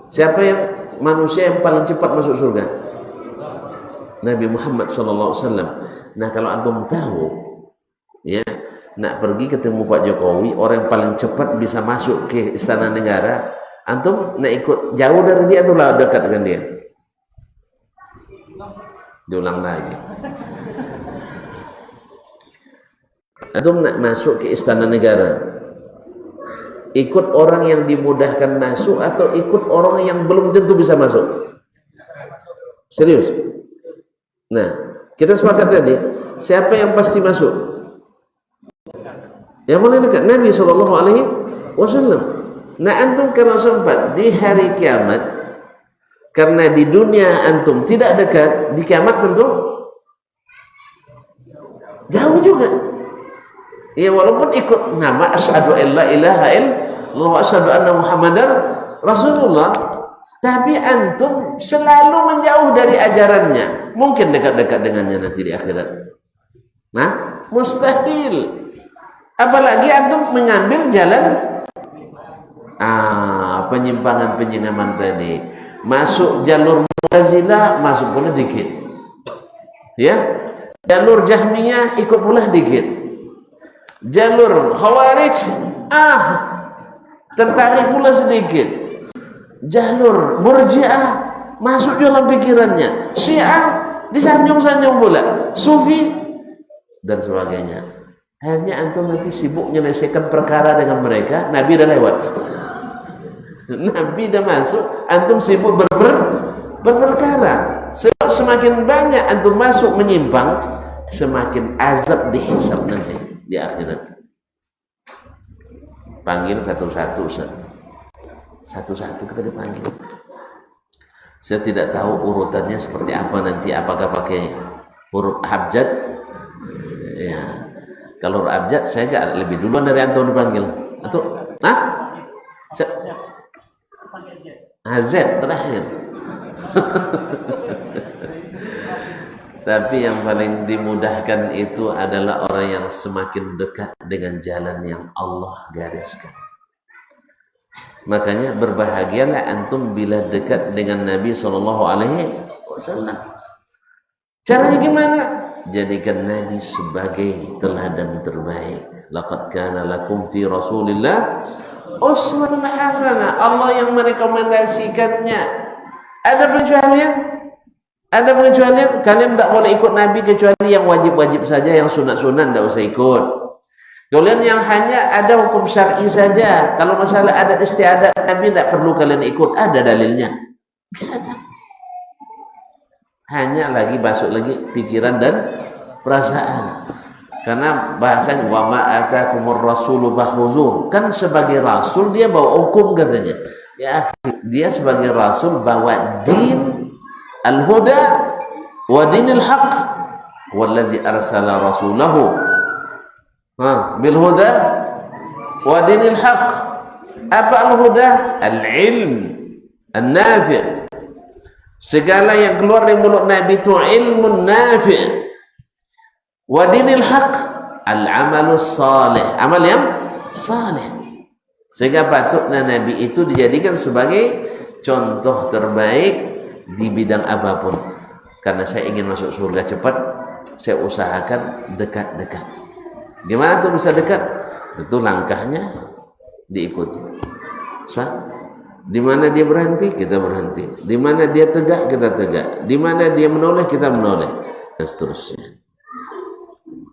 Siapa yang manusia yang paling cepat masuk surga? Nabi Muhammad SAW. Nah kalau antum tahu, ya, nak pergi ketemu Pak Jokowi, orang yang paling cepat bisa masuk ke istana negara, antum nak ikut jauh dari dia atau dekat dengan dia? Diulang lagi. Antum nak masuk ke istana negara, ikut orang yang dimudahkan masuk atau ikut orang yang belum tentu bisa masuk? Serius? Nah, kita sepakat tadi, siapa yang pasti masuk? Yang paling dekat Nabi SAW. Nah, antum kalau sempat di hari kiamat, karena di dunia antum tidak dekat, di kiamat tentu jauh juga. Ya walaupun ikut nama asyhadu an la ilaha illallah wa asyhadu anna muhammadar rasulullah, tapi antum selalu menjauh dari ajarannya. Mungkin dekat-dekat dengannya nanti di akhirat. Nah, mustahil. Apalagi antum mengambil jalan penyimpangan tadi. Masuk jalur Mu'tazilah, masuk pula dikit. Ya. Jalur Jahmiyah ikut pula dikit. Jalur Khawarij tertarik pula sedikit. Jalur Murji'ah masuk dalam pikirannya. Syiah disanjung-sanjung pula. Sufi dan sebagainya. Akhirnya antum nanti sibuk menyelesaikan perkara dengan mereka. Nabi dah lewat. Nabi dah masuk, antum sibuk berperkara. Sebab semakin banyak antum masuk menyimpang, semakin azab dihisab nanti di akhirat. Panggil satu-satu, satu-satu kita dipanggil. Saya tidak tahu urutannya seperti apa nanti, apakah pakai huruf abjad? Ya, kalau huruf abjad saya agak lebih duluan dari antum dipanggil. Atau Z terakhir. Tapi yang paling dimudahkan itu adalah orang yang semakin dekat dengan jalan yang Allah gariskan. Makanya berbahagialah antum bila dekat dengan Nabi SAW. Caranya gimana? Jadikan Nabi sebagai teladan terbaik. Laqad kana lakum fi Rasulillah uswatun hasanah. Allah yang merekomendasikannya. Ada pengecualian? Ada pengecualian, kalian tidak boleh ikut Nabi kecuali yang wajib-wajib saja, yang sunat-sunat tidak usah ikut. Kalian yang hanya ada hukum syar'i saja. Kalau masalah adat istiadat Nabi tidak perlu kalian ikut, ada dalilnya. Tidak ada. Hanya lagi masuk lagi pikiran dan perasaan. Karena bahasanya wa ma atakumur rasulu fakhuzuh. Kan sebagai rasul dia bawa hukum katanya. Ya, dia sebagai rasul bawa din al-huda wa dinil haq. Wallazi arsala rasulahu bil huda wa dinil haq. Apa al-huda? Al-ilm an-nafi'. Segala yang keluar dari mulut Nabi itu ilmu nafi'. Wa dinil haq al-amalus salih, amal yang salih. Sehingga patutnya Nabi itu dijadikan sebagai contoh terbaik di bidang apapun. Karena saya ingin masuk surga cepat, saya usahakan dekat-dekat. Gimana tuh bisa dekat? Tentu langkahnya diikuti. Di mana dia berhenti, kita berhenti. Di mana dia tegak, kita tegak. Di mana dia menoleh, kita menoleh. Dan seterusnya.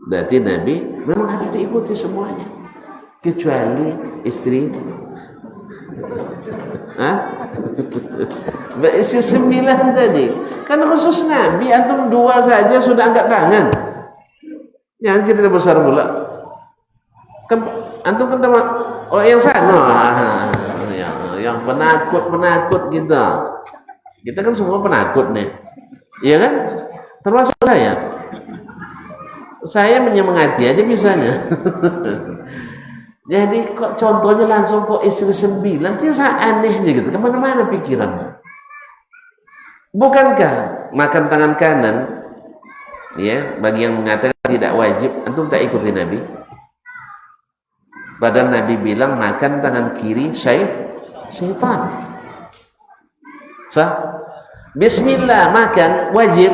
Berarti Nabi memang harus diikuti semuanya. Kecuali istri. Istri 9 tadi. Kan khusus Nabi, antum 2 saja sudah angkat tangan. Jangan cerita besar pula. Kan antum kan teman yang sana. Yang penakut kita kan semua penakut nih, iya kan, termasuk saya menyemangati aja bisanya. Jadi kok contohnya langsung kok istri 9, sih aneh aja gitu, kemana-mana pikirannya. Bukankah makan tangan kanan, ya, bagi yang mengatakan tidak wajib, antum tak ikuti Nabi? Padahal Nabi bilang makan tangan kiri syaitan. Bismillah makan wajib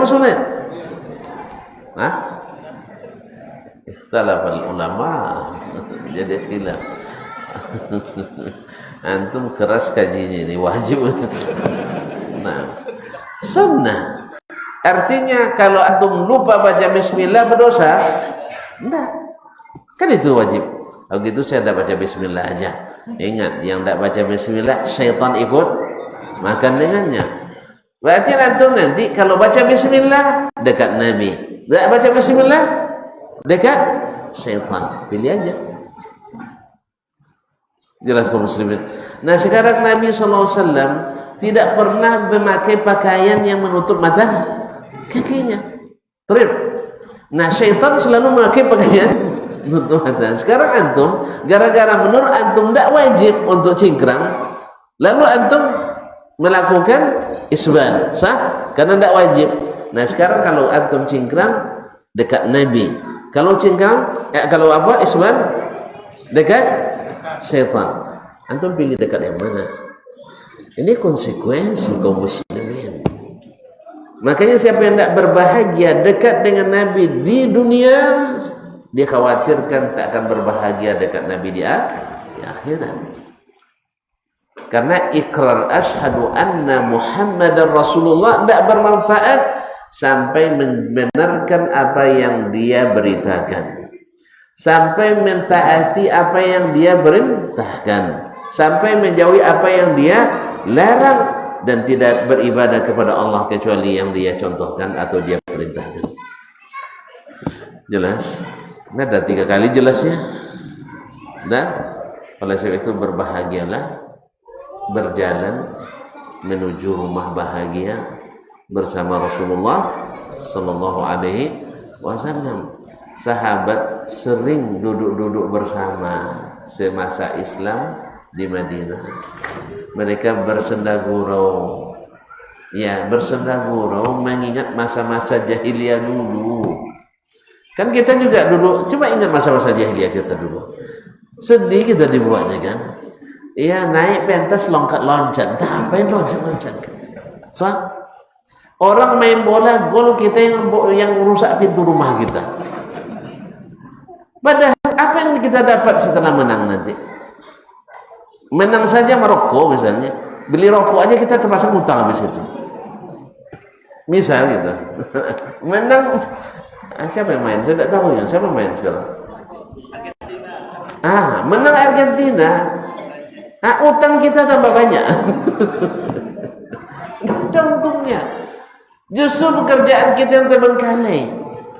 sunat. Ikhtalafal ulama. Jadi khilaf. Antum keras kajinya ini wajib. Nah, sunnah. Artinya kalau antum lupa baca bismillah berdosa? Enggak. Kan itu wajib. Kalau gitu saya tidak baca bismillah aja. Ingat, yang tidak baca bismillah syaitan ikut makan dengannya. Berarti antum nanti kalau baca bismillah dekat Nabi, tidak baca bismillah dekat syaitan. Pilih aja. Jelas kaum muslimin. Nah, sekarang Nabi SAW tidak pernah memakai pakaian yang menutup mata kakinya. Terus, nah syaitan selalu memakai pakaian menutup mata. Sekarang antum, gara-gara menurut antum tidak wajib untuk cingkrang, lalu antum melakukan isbal, sah? Karena tidak wajib. Nah sekarang kalau antum cingkrang dekat Nabi, kalau cingkrang, kalau apa isbal dekat syaitan, antum pilih dekat yang mana? Ini konsekuensi kaum muslimin. Makanya siapa yang tidak berbahagia dekat dengan Nabi di dunia, dia khawatirkan tak akan berbahagia dekat Nabi di akhirat. Karena ikrar asyhadu anna Muhammadar Rasulullah tidak bermanfaat sampai membenarkan apa yang dia beritakan, sampai mentaati apa yang dia perintahkan, sampai menjauhi apa yang dia larang, dan tidak beribadah kepada Allah kecuali yang dia contohkan atau dia perintahkan. Jelas? Nah, ada 3 kali jelasnya. Nah, oleh sebab itu berbahagialah berjalan menuju rumah bahagia bersama Rasulullah Sallallahu Alaihi Wasallam. Sahabat sering duduk-duduk bersama semasa Islam di Madinah. Mereka bersenda gurau, ya, bersenda gurau mengingat masa-masa jahiliyah dulu. Kan kita juga dulu, coba ingat masa-masa jahiliyah kita dulu. Sedih kita dibuatnya kan. Iya, naik pentas lompat-loncat. Ngapain loncat-loncat? Orang main bola gol, kita yang rusak pintu rumah kita. Padahal apa yang kita dapat setelah menang nanti? Menang saja Maroko misalnya, Beli rokok aja kita terpaksa ngutang habis itu. Misal gitu. Menang siapa yang main? Saya tidak tahu ya. Siapa main sekarang? Menang Argentina. Utang kita tambah banyak. Ada untungnya. Justru pekerjaan kita yang terbengkalai.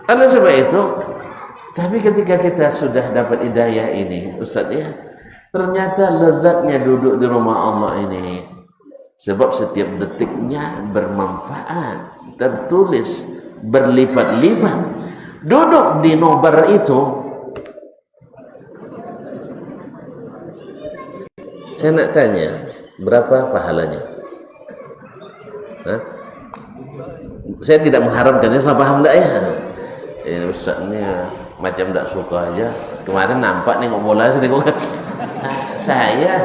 Oleh sebab itu, tapi ketika kita sudah dapat hidayah ini, Ustaz ya, ternyata lezatnya duduk di rumah Allah ini. Sebab setiap detiknya bermanfaat, tertulis berlipat-lipat. Duduk di nobar itu, saya nak tanya, berapa pahalanya? Saya tidak mengharamkannya, salah paham enggak ya? Ustaz ini macam tak suka aja. Kemarin nampak nengok bola, saya tengok. Saya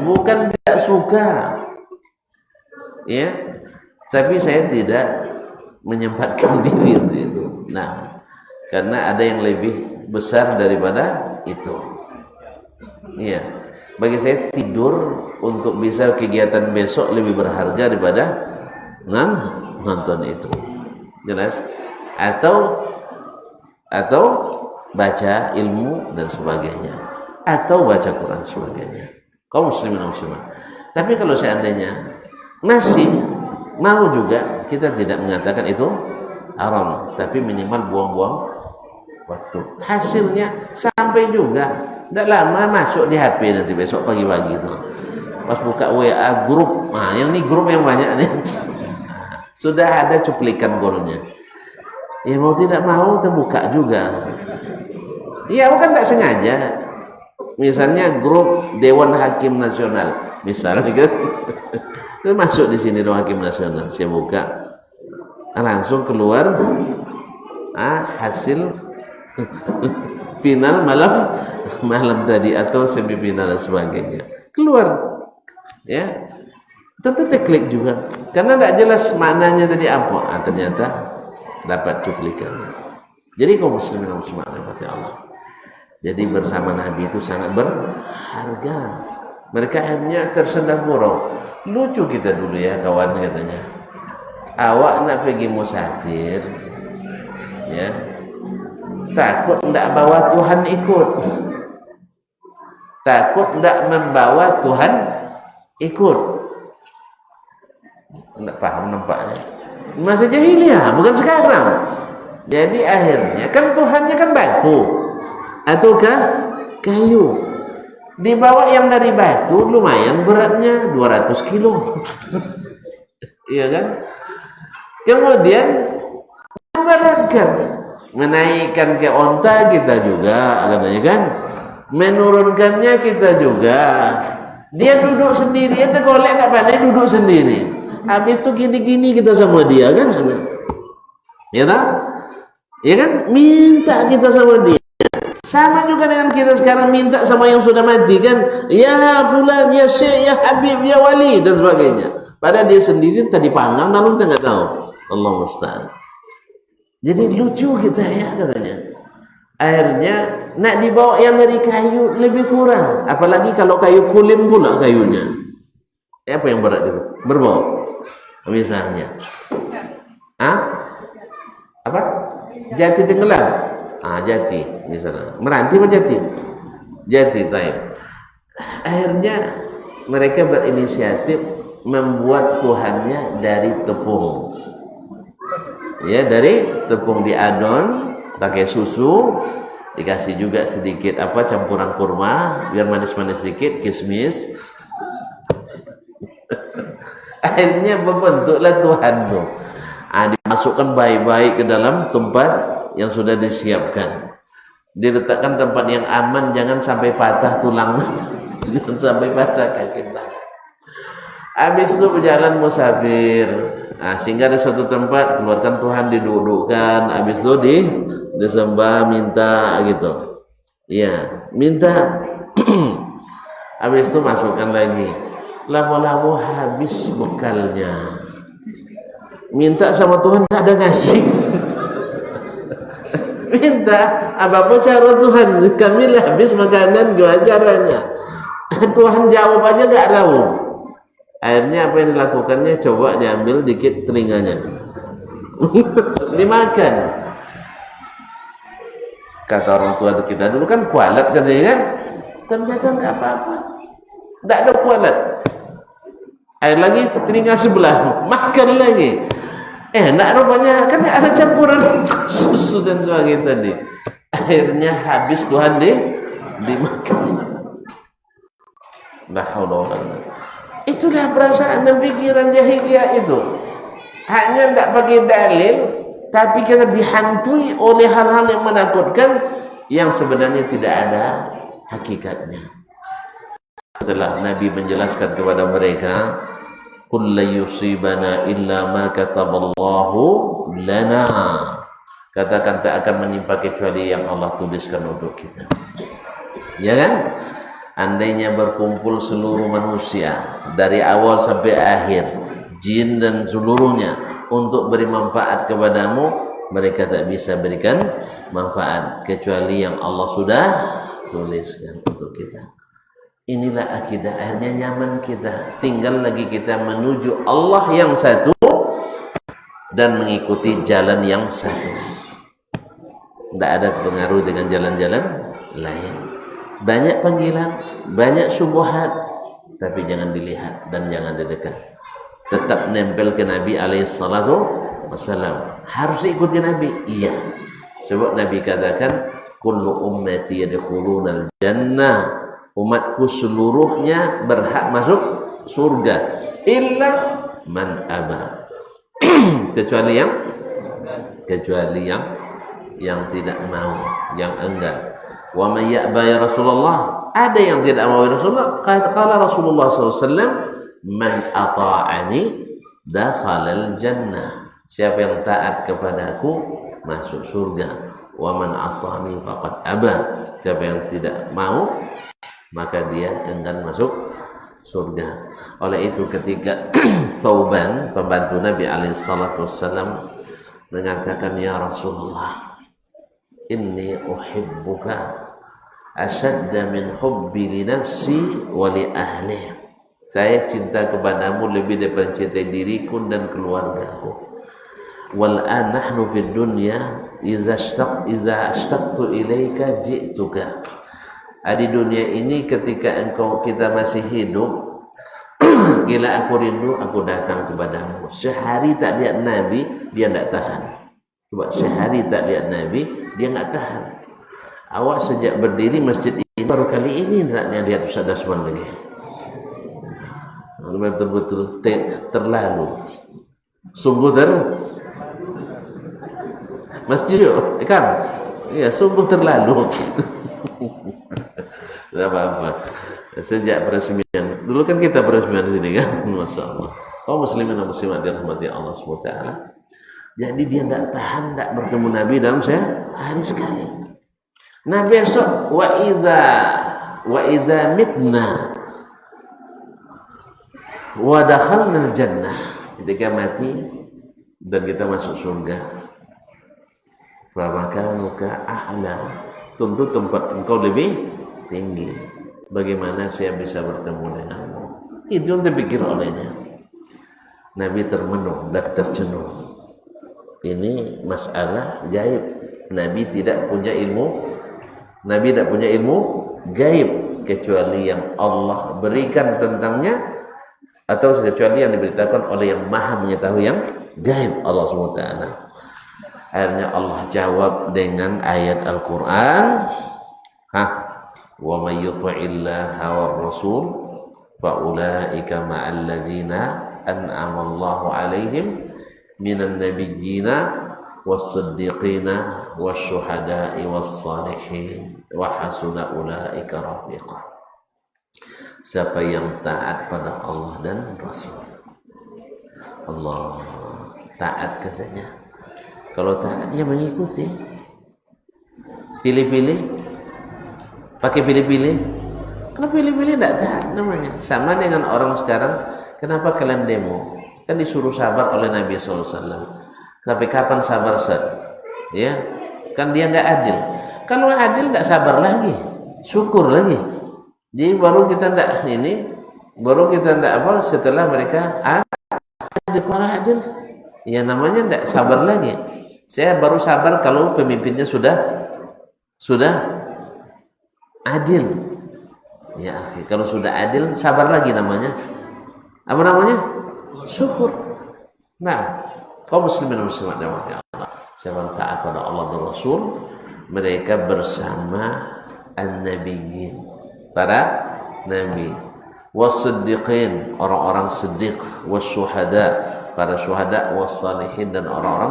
bukan tidak suka, ya, tapi saya tidak menyempatkan diri untuk itu. Nah, karena ada yang lebih besar daripada itu. Iya, bagi saya tidur untuk bisa kegiatan besok lebih berharga daripada nonton itu. Jelas? Atau baca ilmu dan sebagainya, atau baca Quran sebagainya. Kaum muslimin dan muslimat. Tapi kalau seandainya masih mau juga, kita tidak mengatakan itu haram, tapi minimal buang-buang waktu. Hasilnya sampai juga tidak lama masuk di HP nanti besok pagi-pagi itu. Pas buka WA grup, yang ini grup yang banyak nih. Sudah ada cuplikan golnya. Ya mau tidak mau terbuka juga. Ya bukan tidak sengaja. Misalnya grup Dewan Hakim Nasional, misalnya kan, masuk di sini Dewan Hakim Nasional, saya buka, langsung keluar hasil final malam tadi atau semifinal dan sebagainya, keluar, ya, tentu terklik juga, karena tidak jelas maknanya tadi apa, ternyata dapat cuplikan. Jadi kaum muslimin dan muslimat rahmati Allah. Jadi bersama Nabi itu sangat berharga. Mereka akhirnya tersedak gurau. Lucu kita dulu ya kawan, katanya. Awak nak pergi musafir, ya, takut ndak bawa Tuhan ikut. Takut ndak membawa Tuhan ikut. Ndak paham nampaknya. Masa jahiliyah, bukan sekarang. Jadi akhirnya kan Tuhannya kan batu ataukah kayu, dibawa yang dari batu lumayan beratnya 200 kilo. Iya kan, kemudian memberatkan, menaikkan ke onta kita juga katanya kan, menurunkannya kita juga. Dia duduk sendiri, itu golek nak pandai duduk sendiri, habis itu gini-gini kita sama dia kan, ya tak? Ya kan, minta kita sama dia. Sama juga dengan kita sekarang minta sama yang sudah mati kan, ya fulan, ya syekh, ya habib, ya wali dan sebagainya. Padahal dia sendiri tadi panggang lalu kita nggak tahu. Allah musta'an. Jadi lucu kita ya katanya. Akhirnya nak dibawa yang dari kayu lebih kurang, apalagi kalau kayu kulim pula kayunya. Apa yang berat itu? Berbau misalnya. Apa? Jati tenggelam. Jati misalnya, Meranti apa Jati? Jati, taib. Akhirnya mereka berinisiatif membuat Tuhannya dari tepung, ya, dari tepung diadon pakai susu, dikasih juga sedikit campuran kurma biar manis-manis sedikit, kismis. Akhirnya berbentuklah Tuhan tuh. Dimasukkan baik-baik ke dalam tempat yang sudah disiapkan, diletakkan tempat yang aman, jangan sampai patah tulang. Jangan sampai patah kaki. Habis itu berjalan musafir, sehingga di suatu tempat keluarkan Tuhan, didudukkan, habis itu disembah, minta gitu, iya, minta. Habis itu masukkan lagi, lama-lama habis bekalnya, minta sama Tuhan tak ada ngasih. Minta apapun cara Tuhan, kami habis makanan, gimana caranya? Tuhan jawab aja nggak tahu. Akhirnya apa yang dilakukannya? Coba diambil dikit telinganya, dimakan. Kata orang tua kita dulu kan kualat katanya kan, ternyata nggak apa-apa, nggak ada kualat. Air lagi telinga sebelah, makan lagi. Enak rupanya, kan ada campuran susu dan sebagainya tadi. Akhirnya habis Tuhan dimakan. Nah, itulah perasaan dan pikiran jahiliyah itu. Hanya tidak pakai dalil, tapi kita dihantui oleh hal-hal yang menakutkan yang sebenarnya tidak ada hakikatnya. Setelah Nabi menjelaskan kepada mereka, "Qul la yusibana illa ma kataballahu lana." Katakan tak akan menimpa kecuali yang Allah tuliskan untuk kita. Ya kan? Andainya berkumpul seluruh manusia dari awal sampai akhir, jin dan seluruhnya, untuk beri manfaat kepadamu, mereka tak bisa berikan manfaat kecuali yang Allah sudah tuliskan untuk kita. Inilah akidah. Akhirnya nyaman kita, tinggal lagi kita menuju Allah yang satu dan mengikuti jalan yang satu. Tidak ada terpengaruh dengan jalan-jalan lain. Banyak panggilan, banyak syubhat, tapi jangan dilihat dan jangan didekat. Tetap nempel ke Nabi alaihissalatu wassalam. Harus ikuti Nabi, iya. Sebab Nabi katakan, kullu ummati yadkhulunal jannah. Umatku seluruhnya berhak masuk surga, illa man aba. kecuali yang tidak mau, yang enggan. Wa may ya'ba ya Rasulullah, ada yang tidak mau ya Rasulullah. Kata Rasulullah SAW, man ata'ani dakhalal jannah. Siapa yang taat kepadaku masuk surga. Wa man asani faqad aba. Siapa yang tidak mau maka dia enggan masuk surga. Oleh itu ketika Thauban, pembantu Nabi SAW, mengatakan, ya Rasulullah, inni uhibbuka asyadda min hubbi li nafsi wa li ahli. Saya cinta kepadamu lebih daripada cintai diriku dan keluargaku. Wal an nahnu fid dunya iza ashtaqtu ilaika ji'tuka. Di dunia ini ketika kita masih hidup, gila aku rindu, aku datang kepadamu. Sehari tak lihat Nabi, dia tidak tahan. Coba sehari tak lihat Nabi, dia nggak tahan. Awak sejak berdiri masjid ini baru kali ini tidak lihat Ustaz Dasman lagi. Betul-betul terlalu. Sungguh masjid kan? Iya, sungguh terlalu. Tidak apa-apa. Sejak peresmian, dulu kan kita peresmian di sini kan, masya Allah. Kaum muslimin dan muslimat dirahmati Allah SWT. Jadi dia tidak tahan, tidak bertemu Nabi dalam sehari sekali. Nah besok wa idza mitna wa dakhalna jannah, ketika mati dan kita masuk surga, fa makanuka a'la, tentu tempat engkau lebih tinggi. Bagaimana saya bisa bertemu denganmu? Itu yang terpikir olehnya. Nabi termenung dan tercenung. Ini masalah gaib. Nabi tidak punya ilmu. Nabi tidak punya ilmu gaib kecuali yang Allah berikan tentangnya, atau kecuali yang diberitakan oleh yang Maha mengetahui yang gaib, Allah SWT. Akhirnya Allah jawab dengan ayat Al-Quran. Wa may yuti'illaha war rasul fa ulaika ma'al ladzina an'ama Allahu 'alaihim minan nabiyyina was-siddiqina wasyuhada'i was-salihin wa hasuna ulaika rafiqa. Siapa yang taat pada Allah dan Rasul. Allah taat katanya. Kalau taat dia mengikuti. Pilih-pilih, pakai pilih-pilih. Kalau pilih-pilih tidak taat namanya. Sama dengan orang sekarang, kenapa kalian demo? Kan disuruh sabar oleh Nabi SAW. Tapi kapan sabar Ustaz? Ya, kan dia nggak adil. Kalau adil nggak sabar lagi, syukur lagi. Jadi baru kita tidak ini Baru kita tidak apa setelah mereka adil. Kalau adil, ya namanya tidak sabar lagi. Saya baru sabar kalau pemimpinnya sudah adil. Ya, kalau sudah adil, sabar lagi namanya. Apa namanya? Syukur. Nah, kaum muslimin dan muslimat yang dirahmati Allah, siapa yang taat pada Allah dan Rasul, mereka bersama an-nabiyyin, para nabi, was-siddiqin, orang-orang siddiq, was-syuhada, para syuhada, was-salihin, dan orang-orang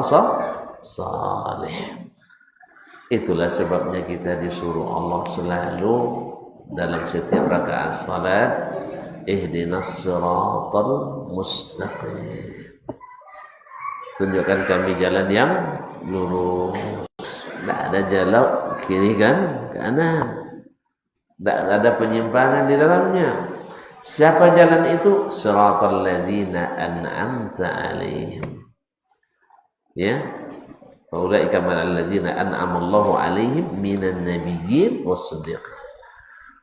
salih. Itulah sebabnya kita disuruh Allah selalu dalam setiap rakaat salat, ihdinas siratal mustaqim, tunjukkan kami jalan yang lurus. Tidak ada jalan kiri kan kanan, tidak ada penyimpangan di dalamnya. Siapa jalan itu? Siratal ladzina an'amta alaihim. Ya, faulaika ma'al ladzina an'ama Allahu alaihim minan nabiyyin was-siddiqin.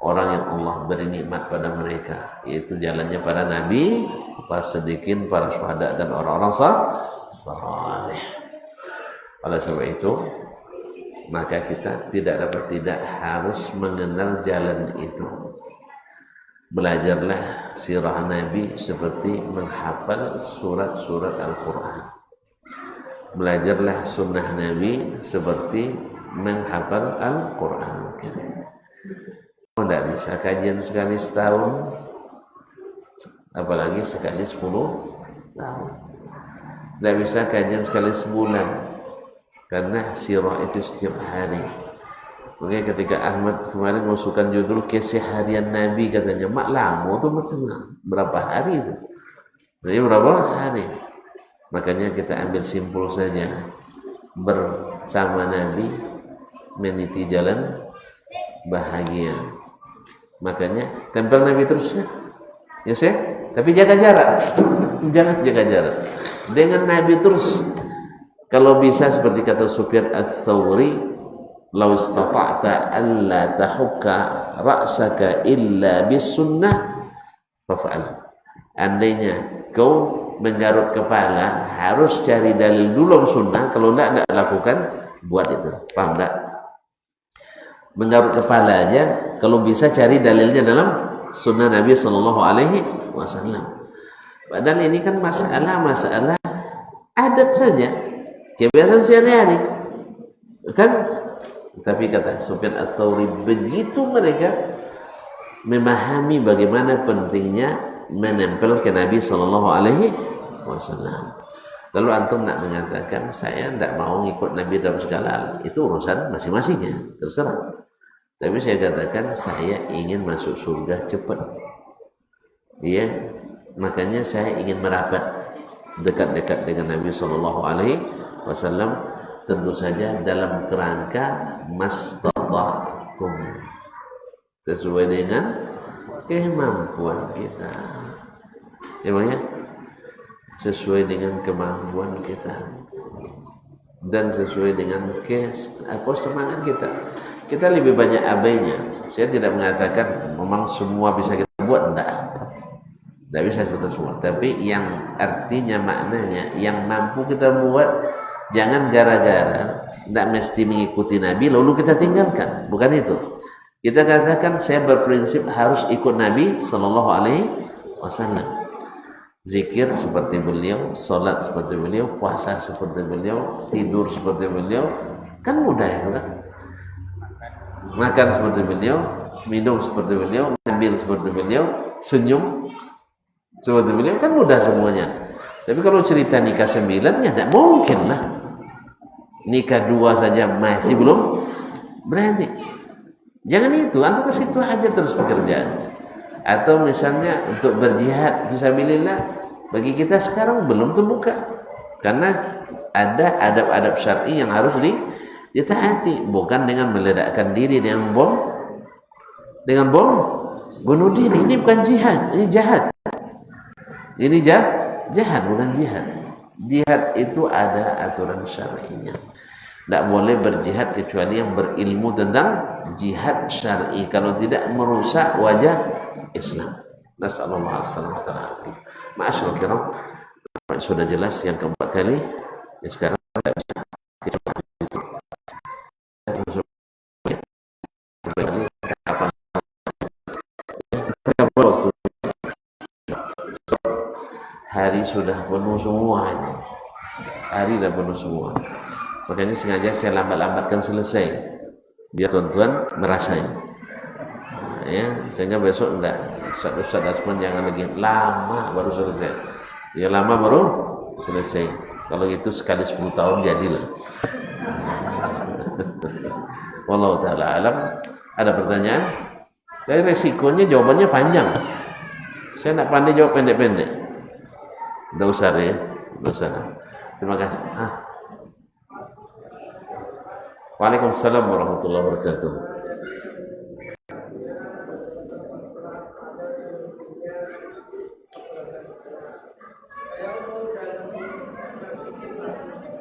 Orang yang Allah beri nikmat pada mereka, yaitu jalannya para nabi, para siddiqin, para syuhada, dan orang-orang saleh. Oleh sebab itu, maka kita tidak harus mengenal jalan itu. Belajarlah sirah Nabi seperti menghafal surat-surat Al-Quran. Belajarlah sunnah Nabi seperti menghafal Al-Quran. Tidak bisa kajian sekali setahun, apalagi sekali 10 tahun. Tidak bisa kajian sekali sebulan, karena sirah itu setiap hari. Makanya ketika Ahmad kemarin mengusulkan judul kisah harian Nabi, katanya mak lama tuh berapa hari itu? Jadi berapa hari? Makanya kita ambil simpul saja, bersama Nabi meniti jalan bahagia. Makanya tempel Nabi terus ya saya, tapi jaga jarak. Jangan jaga jarak dengan Nabi terus. Kalau bisa seperti kata Sufyan Ats-Tsauri, "Lau istata'ta alla tahukka ra'saka illa bis-sunnah faf'al." Andainya kau menggarut kepala, harus cari dalil dulu sunnah. Kalau tidak lakukan, buat itu. Paham tak? Menggarut kepala aja, kalau bisa cari dalilnya dalam sunnah Nabi Sallallahu Alaihi Wasallam. Padahal ini kan masalah adat saja, kebiasaan sehari-hari, kan? Tapi kata Sufyan Ats-Tsauri, begitu mereka memahami bagaimana pentingnya menempel ke Nabi Sallallahu Alaihi Wasallam. Lalu antum nak mengatakan saya tidak mau ngikut Nabi dalam segala hal, itu urusan masing-masingnya, terserah. Tapi saya katakan saya ingin masuk surga cepat. Iya, makanya saya ingin merapat dekat-dekat dengan Nabi Sallallahu Alaihi Wasallam, tentu saja dalam kerangka mastata'tum, sesuai dengan kemampuan kita. Emangnya sesuai dengan kemampuan kita dan sesuai dengan semangat kita. Kita lebih banyak abainya. Saya tidak mengatakan memang semua bisa kita buat, tidak bisa semua. Tapi yang artinya maknanya yang mampu kita buat, jangan gara-gara tidak mesti mengikuti Nabi lalu kita tinggalkan. Bukan itu. Kita katakan saya berprinsip harus ikut Nabi Sallallahu Alaihi Wasallam. Zikir seperti beliau, sholat seperti beliau, puasa seperti beliau, tidur seperti beliau, kan mudah itu kan. Makan seperti beliau, minum seperti beliau, ngambil seperti beliau, senyum seperti beliau, kan mudah semuanya. Tapi kalau cerita nikah 9, ya tidak mungkin lah. Nikah 2 saja masih belum berani. Jangan itu, antum ke situ aja terus pekerjaannya. Atau misalnya untuk berjihad fisabilillah, bagi kita sekarang belum terbuka, karena ada adab-adab syar'i yang harus ditaati, bukan dengan meledakkan diri dengan bom bunuh diri. Ini bukan jihad, ini jahat. Ini jahat, bukan jihad. Jihad itu ada aturan syar'inya. Tidak boleh berjihad kecuali yang berilmu tentang jihad syar'i, kalau tidak merusak wajah Islam. Nasallallahu alaihi wasallam. Ma'asyiral kiram, sudah jelas yang keempat kali. Ya, sekarang tidak bisa kita kembali kapan waktu hari sudah penuh semua, hari sudah penuh semua, makanya sengaja saya lambat-lambatkan selesai biar tuan-tuan merasain, ya, sehingga besok enggak Ustaz Asman jangan lagi lama baru selesai, ya lama baru selesai, kalau gitu sekali 10 tahun jadilah. Wallahu ta'ala alam. Ada pertanyaan? Tapi resikonya jawabannya panjang, saya nak pandai jawab pendek-pendek. Tidak usah ya, tidak usah. Terima kasih. Waalaikumsalam warahmatullahi wabarakatuh.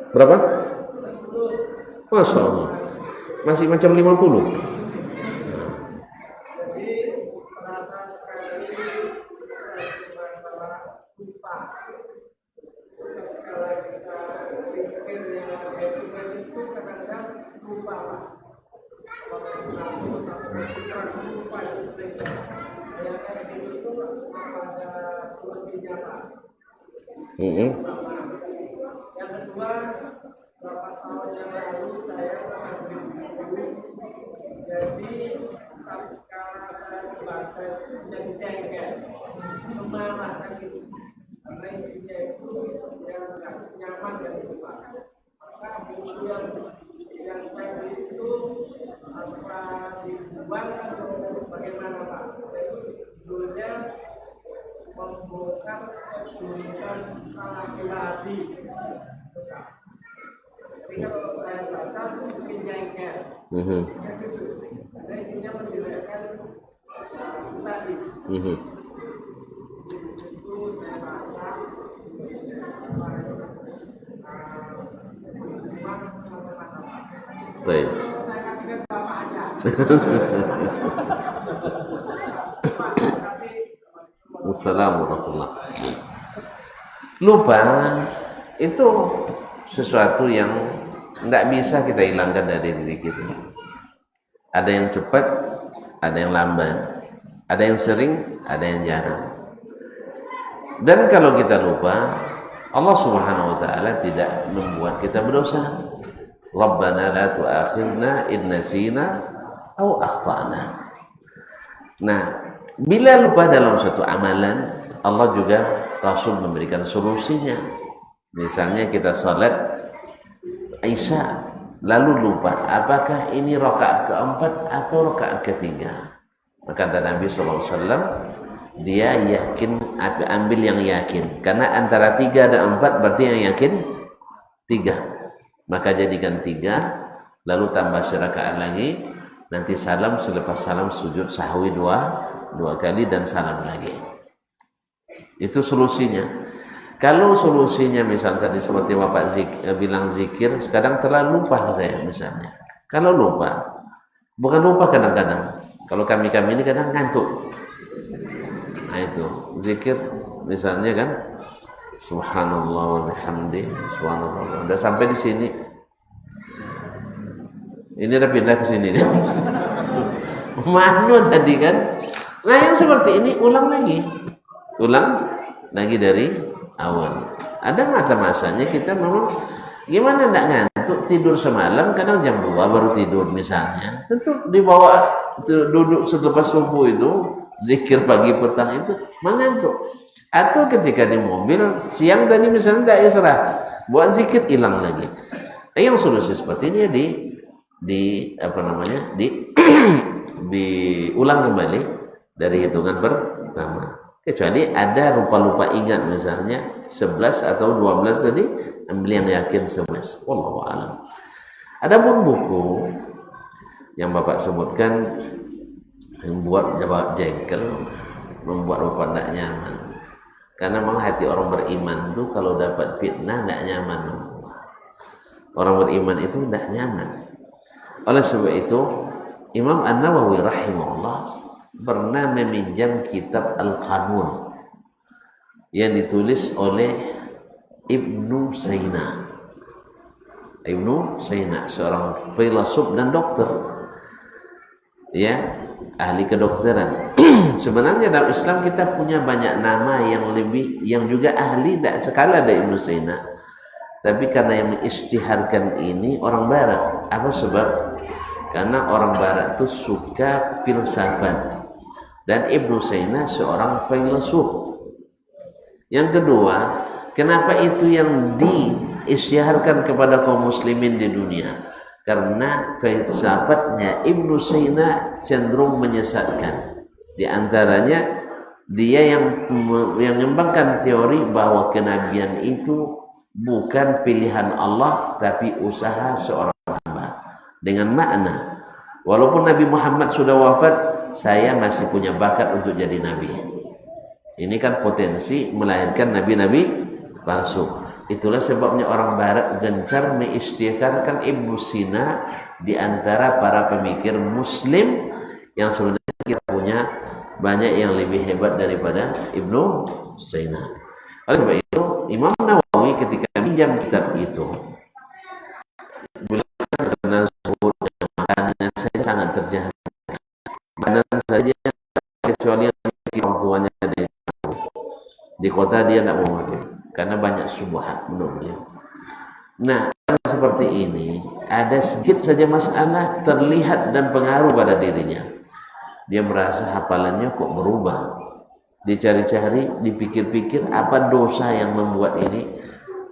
Berapa? Masya Allah, masih macam 50. Yang kedua, beberapa tahun yang lalu saya mengambil buku, jadi ketika saya membaca yang jengkel, memarahkan itu, karena isinya itu yang nggak nyaman dan lupa. Maka buku yang saya beli itu apa dibuang atau bagaimana Pak? Judulnya membongkar kejurukan laki-laki. Tapi kalau saya baca mungkin jengkel. Karena isinya menjelaskan tadi. Itu saya baca. Baik. Saya kasihkan Bapak aja. Assalamualaikum warahmatullahi wabarakatuh. Lupa itu sesuatu yang tidak bisa kita hilangkan dari diri kita. Ada yang cepat, ada yang lambat, ada yang sering, ada yang jarang. Dan kalau kita lupa, Allah Subhanahu wa taala tidak membuat kita berdosa. Rabbana la tu'akhidna in nasina aw akhtana. Nah, bila lupa dalam suatu amalan, Allah juga Rasul memberikan solusinya. Misalnya kita sholat Isya lalu lupa apakah ini rakaat keempat atau rakaat ketiga, maka kata Nabi SAW, dia yakin, ambil yang yakin, karena antara 3 dan 4 berarti yang yakin 3, maka jadikan 3 lalu tambah serakaat lagi, nanti salam, selepas salam sujud sahwi 2 kali dan salam lagi. Itu solusinya. Kalau solusinya misal tadi seperti Bapak bilang zikir, sekarang terlalu lupa saya misalnya. Kalau lupa, bukan lupa kadang-kadang. Kalau kami ini kadang ngantuk. Nah itu zikir misalnya kan, Subhanallah wa bihamdi, Subhanallah. Udah sampai di sini. Ini udah pindah ke sini. Manu tadi kan. Nah yang seperti ini ulang lagi dari awal. Ada masa-masanya kita memang gimana enggak ngantuk, tidur semalam kadang jam 2 baru tidur misalnya. Tentu dibawa duduk selepas subuh itu zikir pagi petang itu mengantuk. Atau ketika di mobil siang tadi misalnya tidak istirahat, buat zikir hilang lagi. Yang solusi seperti ini diulang kembali dari hitungan pertama. Kecuali ada lupa-lupa ingat misalnya 11 atau 12 tadi, ambil yang yakin 11. Wallahu a'lam. Adapun buku yang Bapak sebutkan membuat Bapak jengkel, membuat Bapak tidak nyaman. Karena memang hati orang beriman itu kalau dapat fitnah tidak nyaman. Orang beriman itu tidak nyaman. Oleh sebab itu Imam An-Nawawi rahimahullah pernah meminjam kitab Al-Qanun yang ditulis oleh Ibnu Sina. Ibnu Sina seorang filsuf dan dokter, ya, ahli kedokteran. Sebenarnya dalam Islam kita punya banyak nama yang juga ahli, tak sekala ada Ibnu Sina. Tapi karena yang mengisytiharkan ini orang barat. Apa sebab? Karena orang barat itu suka filsafat, dan Ibnu Sina seorang filsuf. Yang kedua, kenapa itu yang diisytiharkan kepada kaum muslimin di dunia? Karena filsafatnya Ibnu Sina cenderung menyesatkan. Di antaranya dia yang mengembangkan teori bahwa kenabian itu bukan pilihan Allah tapi usaha seorang hamba, dengan makna walaupun Nabi Muhammad sudah wafat, saya masih punya bakat untuk jadi nabi. Ini kan potensi melahirkan nabi-nabi palsu. Itulah sebabnya orang barat gencar mengisytiharkan Ibnu Sina di antara para pemikir muslim, yang sebenarnya kita punya banyak yang lebih hebat daripada Ibnu Sina. Oleh sebab itu Imam Nawawi ketika pinjam kitab itu, beliau dengan sebut makanannya saya sangat terjahat, makanan saja kecuali yang orang tuanya di kota dia tidak mau makan karena banyak syubhat menurut beliau. Nah, seperti ini ada sedikit saja masalah terlihat dan pengaruh pada dirinya, dia merasa hafalannya kok berubah. Dicari-cari, dipikir-pikir apa dosa yang membuat ini.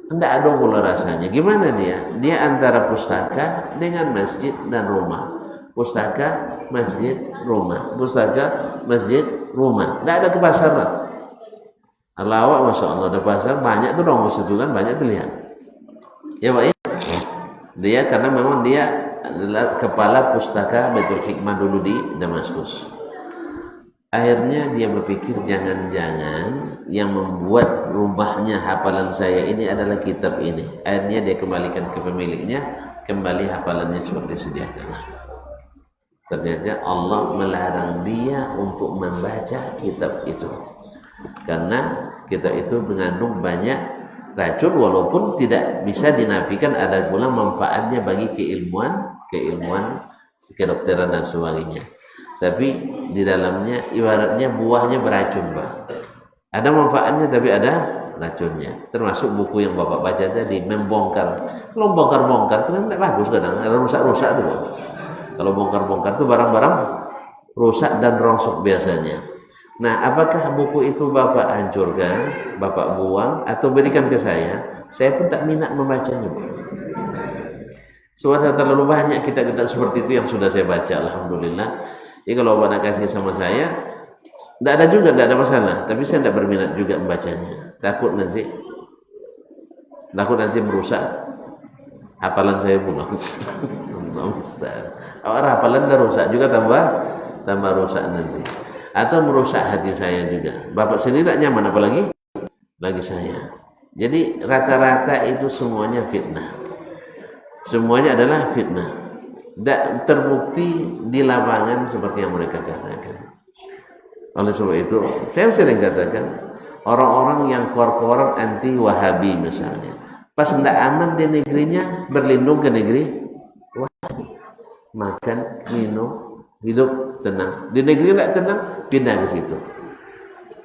Tidak ada pula rasanya. Gimana dia? Dia antara pustaka dengan masjid dan rumah. Pustaka, masjid, rumah. Pustaka, masjid, rumah. Tidak ada ke pasar lah. Alawak, Masya Allah, ada pasar banyak tuh dong, situ kan banyak terlihat. Ya Pak ya? Dia karena memang dia adalah kepala pustaka Baitul Hikmah dulu di Damaskus. Akhirnya dia berpikir jangan-jangan yang membuat rubahnya hafalan saya ini adalah kitab ini. Akhirnya dia kembalikan ke pemiliknya, kembali hafalannya seperti sedia kala. Ternyata Allah melarang dia untuk membaca kitab itu, karena kitab itu mengandung banyak racun, walaupun tidak bisa dinafikan ada pula manfaatnya bagi keilmuan kedokteran dan sebagainya. Tapi di dalamnya ibaratnya buahnya beracun, Pak. Ada manfaatnya tapi ada racunnya. Termasuk buku yang Bapak baca tadi, membongkar. Kalau bongkar-bongkar itu kan tidak bagus, kadang ada rusak-rusak tuh, Pak. Kalau bongkar-bongkar itu barang-barang rusak dan rongsok biasanya. Nah, apakah buku itu Bapak hancurkan, Bapak buang, atau berikan ke saya? Saya pun tak minat membacanya, Pak. Sudah terlalu banyak kitab-kitab seperti itu yang sudah saya baca, alhamdulillah. Jadi kalau Bapak nak kasih sama saya, tidak ada masalah. Tapi saya tidak berminat juga membacanya. Takut nanti merusak hafalan saya pula. Hafalan dah rusak juga, tambah rusak nanti. Atau merusak hati saya juga. Bapak sendiri tidak nyaman, apalagi saya. Jadi rata-rata itu semuanya fitnah. Semuanya adalah fitnah. Tak terbukti di lapangan seperti yang mereka katakan. Oleh sebab itu, saya sering katakan orang-orang yang keluar anti Wahabi misalnya, pas tidak aman di negerinya berlindung ke negeri Wahabi, makan, minum, hidup tenang. Di negeri tidak tenang, pindah ke situ.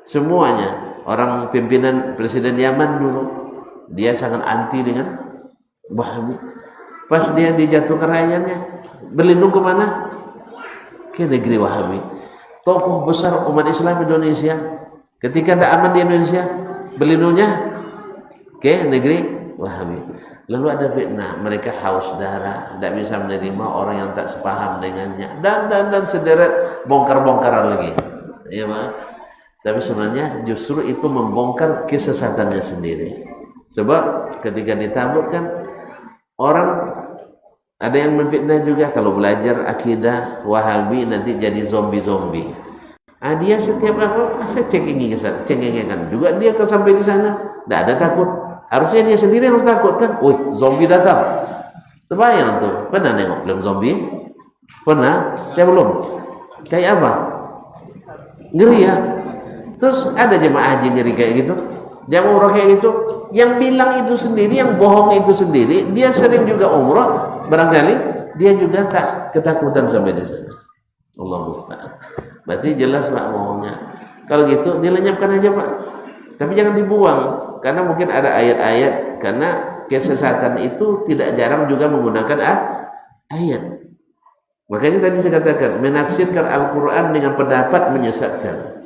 Semuanya orang pimpinan Presiden Yaman dulu, dia sangat anti dengan Wahabi. Pas dia dijatuhkan rakyatnya, berlindung kemana? Ke negeri Wahabi. Tokoh besar umat Islam Indonesia ketika tidak aman di Indonesia, berlindungnya ke negeri Wahabi. Lalu ada fitnah, mereka haus darah, tidak bisa menerima orang yang tak sepaham dengannya, dan sederet bongkar-bongkaran lagi, ya Pak. Tapi sebenarnya justru itu membongkar kesesatannya sendiri. Sebab ketika ditabutkan orang, ada yang memfitnah juga kalau belajar akidah Wahabi nanti jadi zombie. Dia setiap apa saya cengengekan juga dia ke sampai di sana, tidak ada takut. Harusnya dia sendiri yang harus takut kan. Zombie datang. Terbayang tuh. Pernah nengok film zombie? Pernah? Saya belum. Kayak apa? Ngeri ya. Terus ada jemaah haji ngeri kayak gitu, jamaah umroh kayak gitu, yang bilang itu sendiri, yang bohong itu sendiri, dia sering juga umroh, barangkali dia juga tak ketakutan sampai di sana. Allah musta'an. Berarti jelas Pak bohongnya. Kalau gitu dilenyapkan aja Pak, tapi jangan dibuang, karena mungkin ada ayat-ayat, karena kesesatan itu tidak jarang juga menggunakan ayat. Makanya tadi saya katakan, menafsirkan Al-Quran dengan pendapat menyesatkan.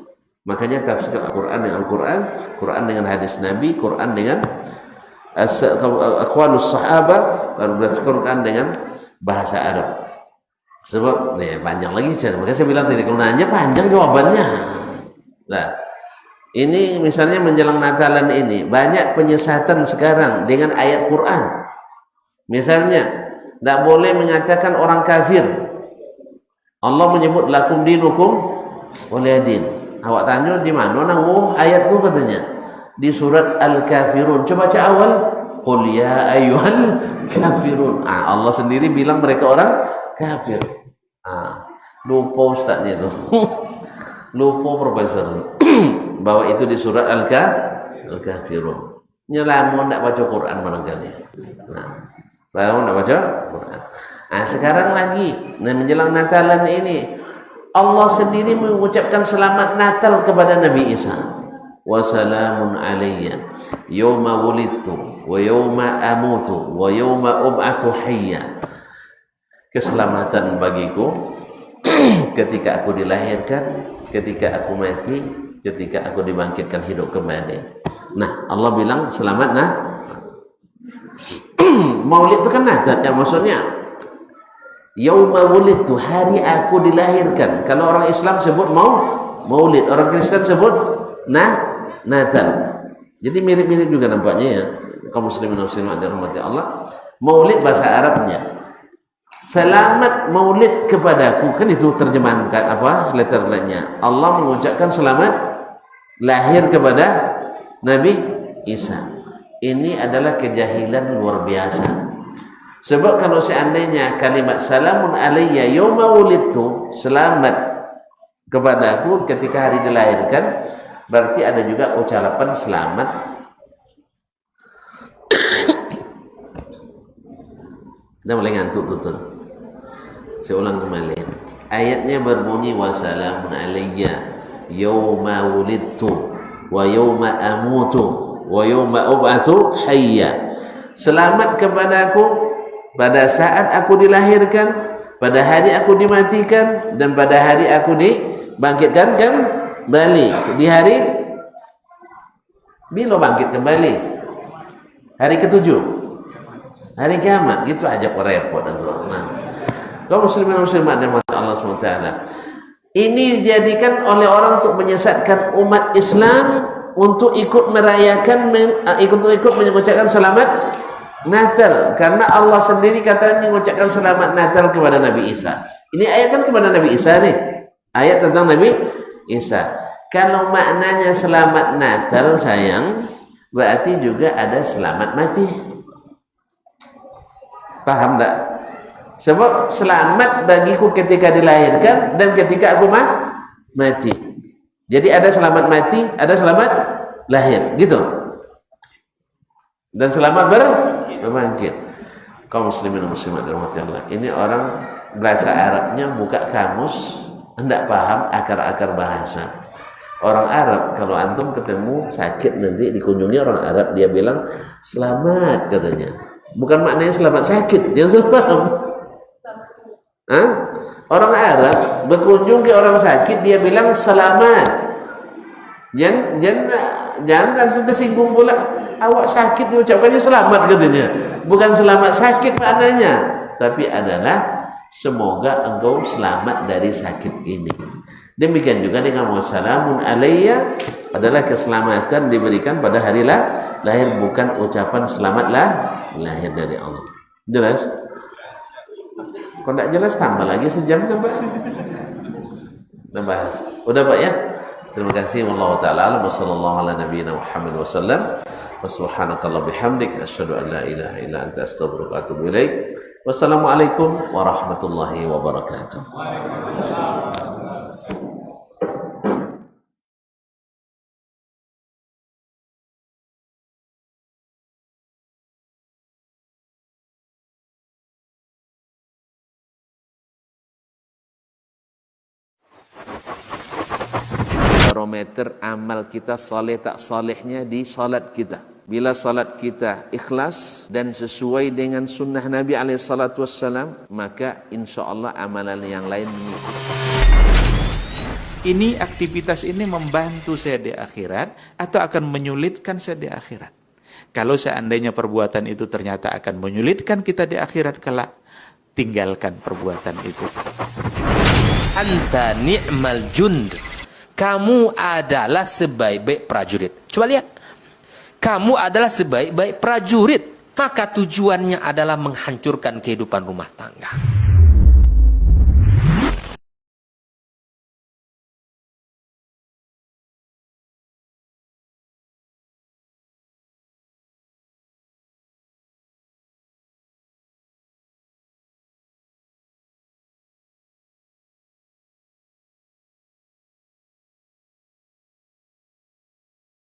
Makanya tafsir Al-Quran dengan Al-Quran, Quran dengan hadis Nabi, Quran dengan aqwalus sahabah, baru Quran dengan bahasa Arab. Sebab nih panjang lagi cara. Makanya saya bilang tadi kalau nanya panjang jawabannya. Nah, ini misalnya menjelang Natalan ini banyak penyesatan sekarang dengan ayat Quran. Misalnya, tidak boleh mengatakan orang kafir. Allah menyebut lakum dinukum waliyadin. Awak tanya di mana? Ayat itu katanya di surat Al-Kafirun. Coba baca awal. Qul ya ayyuhal kafirun. Allah sendiri bilang mereka orang kafir. Lupa ustaznya itu. Lupa profesor bahwa itu di surat Al-Kafirun. Nyelamun tidak baca Quran barangkali. Baru tidak baca Quran. Sekarang lagi, menjelang Natalan ini, Allah sendiri mengucapkan selamat Natal kepada Nabi Isa. Wa salamun alayya yawma wulidtu wa yawma amutu wa yawma ub'atsu hayya. Keselamatan bagiku ketika aku dilahirkan, ketika aku mati, ketika aku dibangkitkan hidup kembali. Nah, Allah bilang selamat Maulid itu kan Natal ya, maksudnya yauma wulidtu, hari aku dilahirkan. Kalau orang Islam sebut Maulid, orang Kristen sebut Natal. Jadi mirip-mirip juga nampaknya ya. Kaum muslimin dan muslimat dirahmati Allah. Maulid bahasa Arabnya. Selamat Maulid kepadaku, kan itu terjemahan letter lainnya. Allah mengucapkan selamat lahir kepada Nabi Isa. Ini adalah kejahilan luar biasa. Sebab kalau seandainya kalimat salamun alayya yawma wulidtu, selamat kepadaku ketika hari dilahirkan, berarti ada juga ucapan selamat. Dah mulai ngantuk tutur. Saya ulang kembali. Ayatnya berbunyi wa salamun alayya yawma wulidtu wa yawma amutu wa yawma ub'atsu hayya. Selamat kepadaku pada saat aku dilahirkan, pada hari aku dimatikan, dan pada hari aku dibangkitkan kembali. Di hari bila bangkit kembali? Hari ketujuh, hari kiamat. Gitu aja kok repot. Kaum muslimin muslimat dan Allah SWT, ini dijadikan oleh orang untuk menyesatkan umat Islam untuk ikut merayakan, ikut mengucapkan selamat Natal, karena Allah sendiri katanya mengucapkan selamat Natal kepada Nabi Isa. Ini ayat kan kepada Nabi Isa nih, ayat tentang Nabi Isa. Kalau maknanya selamat Natal sayang, berarti juga ada selamat mati. Paham tak? Sebab selamat bagiku ketika dilahirkan dan ketika aku mati. Jadi ada selamat mati, ada selamat lahir, gitu. Dan selamat berbangkit. Kaum muslimin dan muslimat dirahmati Allah. Ini orang bahasa Arabnya buka kamus, hendak paham akar-akar bahasa. Orang Arab kalau antum ketemu sakit nanti dikunjungi orang Arab, dia bilang selamat katanya. Bukan maknanya selamat sakit, dia salah paham. Orang Arab berkunjung ke orang sakit, dia bilang selamat. Jangan antum tersinggung pula. Awak sakit diucapkannya selamat katanya. Bukan selamat sakit maknanya, tapi adalah semoga engkau selamat dari sakit ini. Demikian juga dengan wassalamun alayya adalah keselamatan diberikan pada hari lahir, bukan ucapan selamatlah lahir dari Allah. Jelas? Kalau tidak jelas tambah lagi sejam kan Pak? Kita bahas. Udah Pak ya? Terima kasih. Wallahu ta'ala wa sallallahu ala nabiyyina Muhammad wa sallam. Wa subhanakallah bihamdik asyhadu an la ilaha illa anta astaghfiruka wa atubu ilaik. Wassalamualaikum warahmatullahi wabarakatuh. barometer amal kita saleh tak salehnya di salat kita. Bila salat kita ikhlas dan sesuai dengan sunnah Nabi SAW, maka insya Allah amalan yang lain mengikuti. Ini aktivitas ini membantu saya di akhirat atau akan menyulitkan saya di akhirat? Kalau seandainya perbuatan itu ternyata akan menyulitkan kita di akhirat kelak, tinggalkan perbuatan itu. Anta ni'mal jund. Kamu adalah sebaik-baik prajurit. Coba lihat. Kamu adalah sebaik-baik prajurit. Maka tujuannya adalah menghancurkan kehidupan rumah tangga.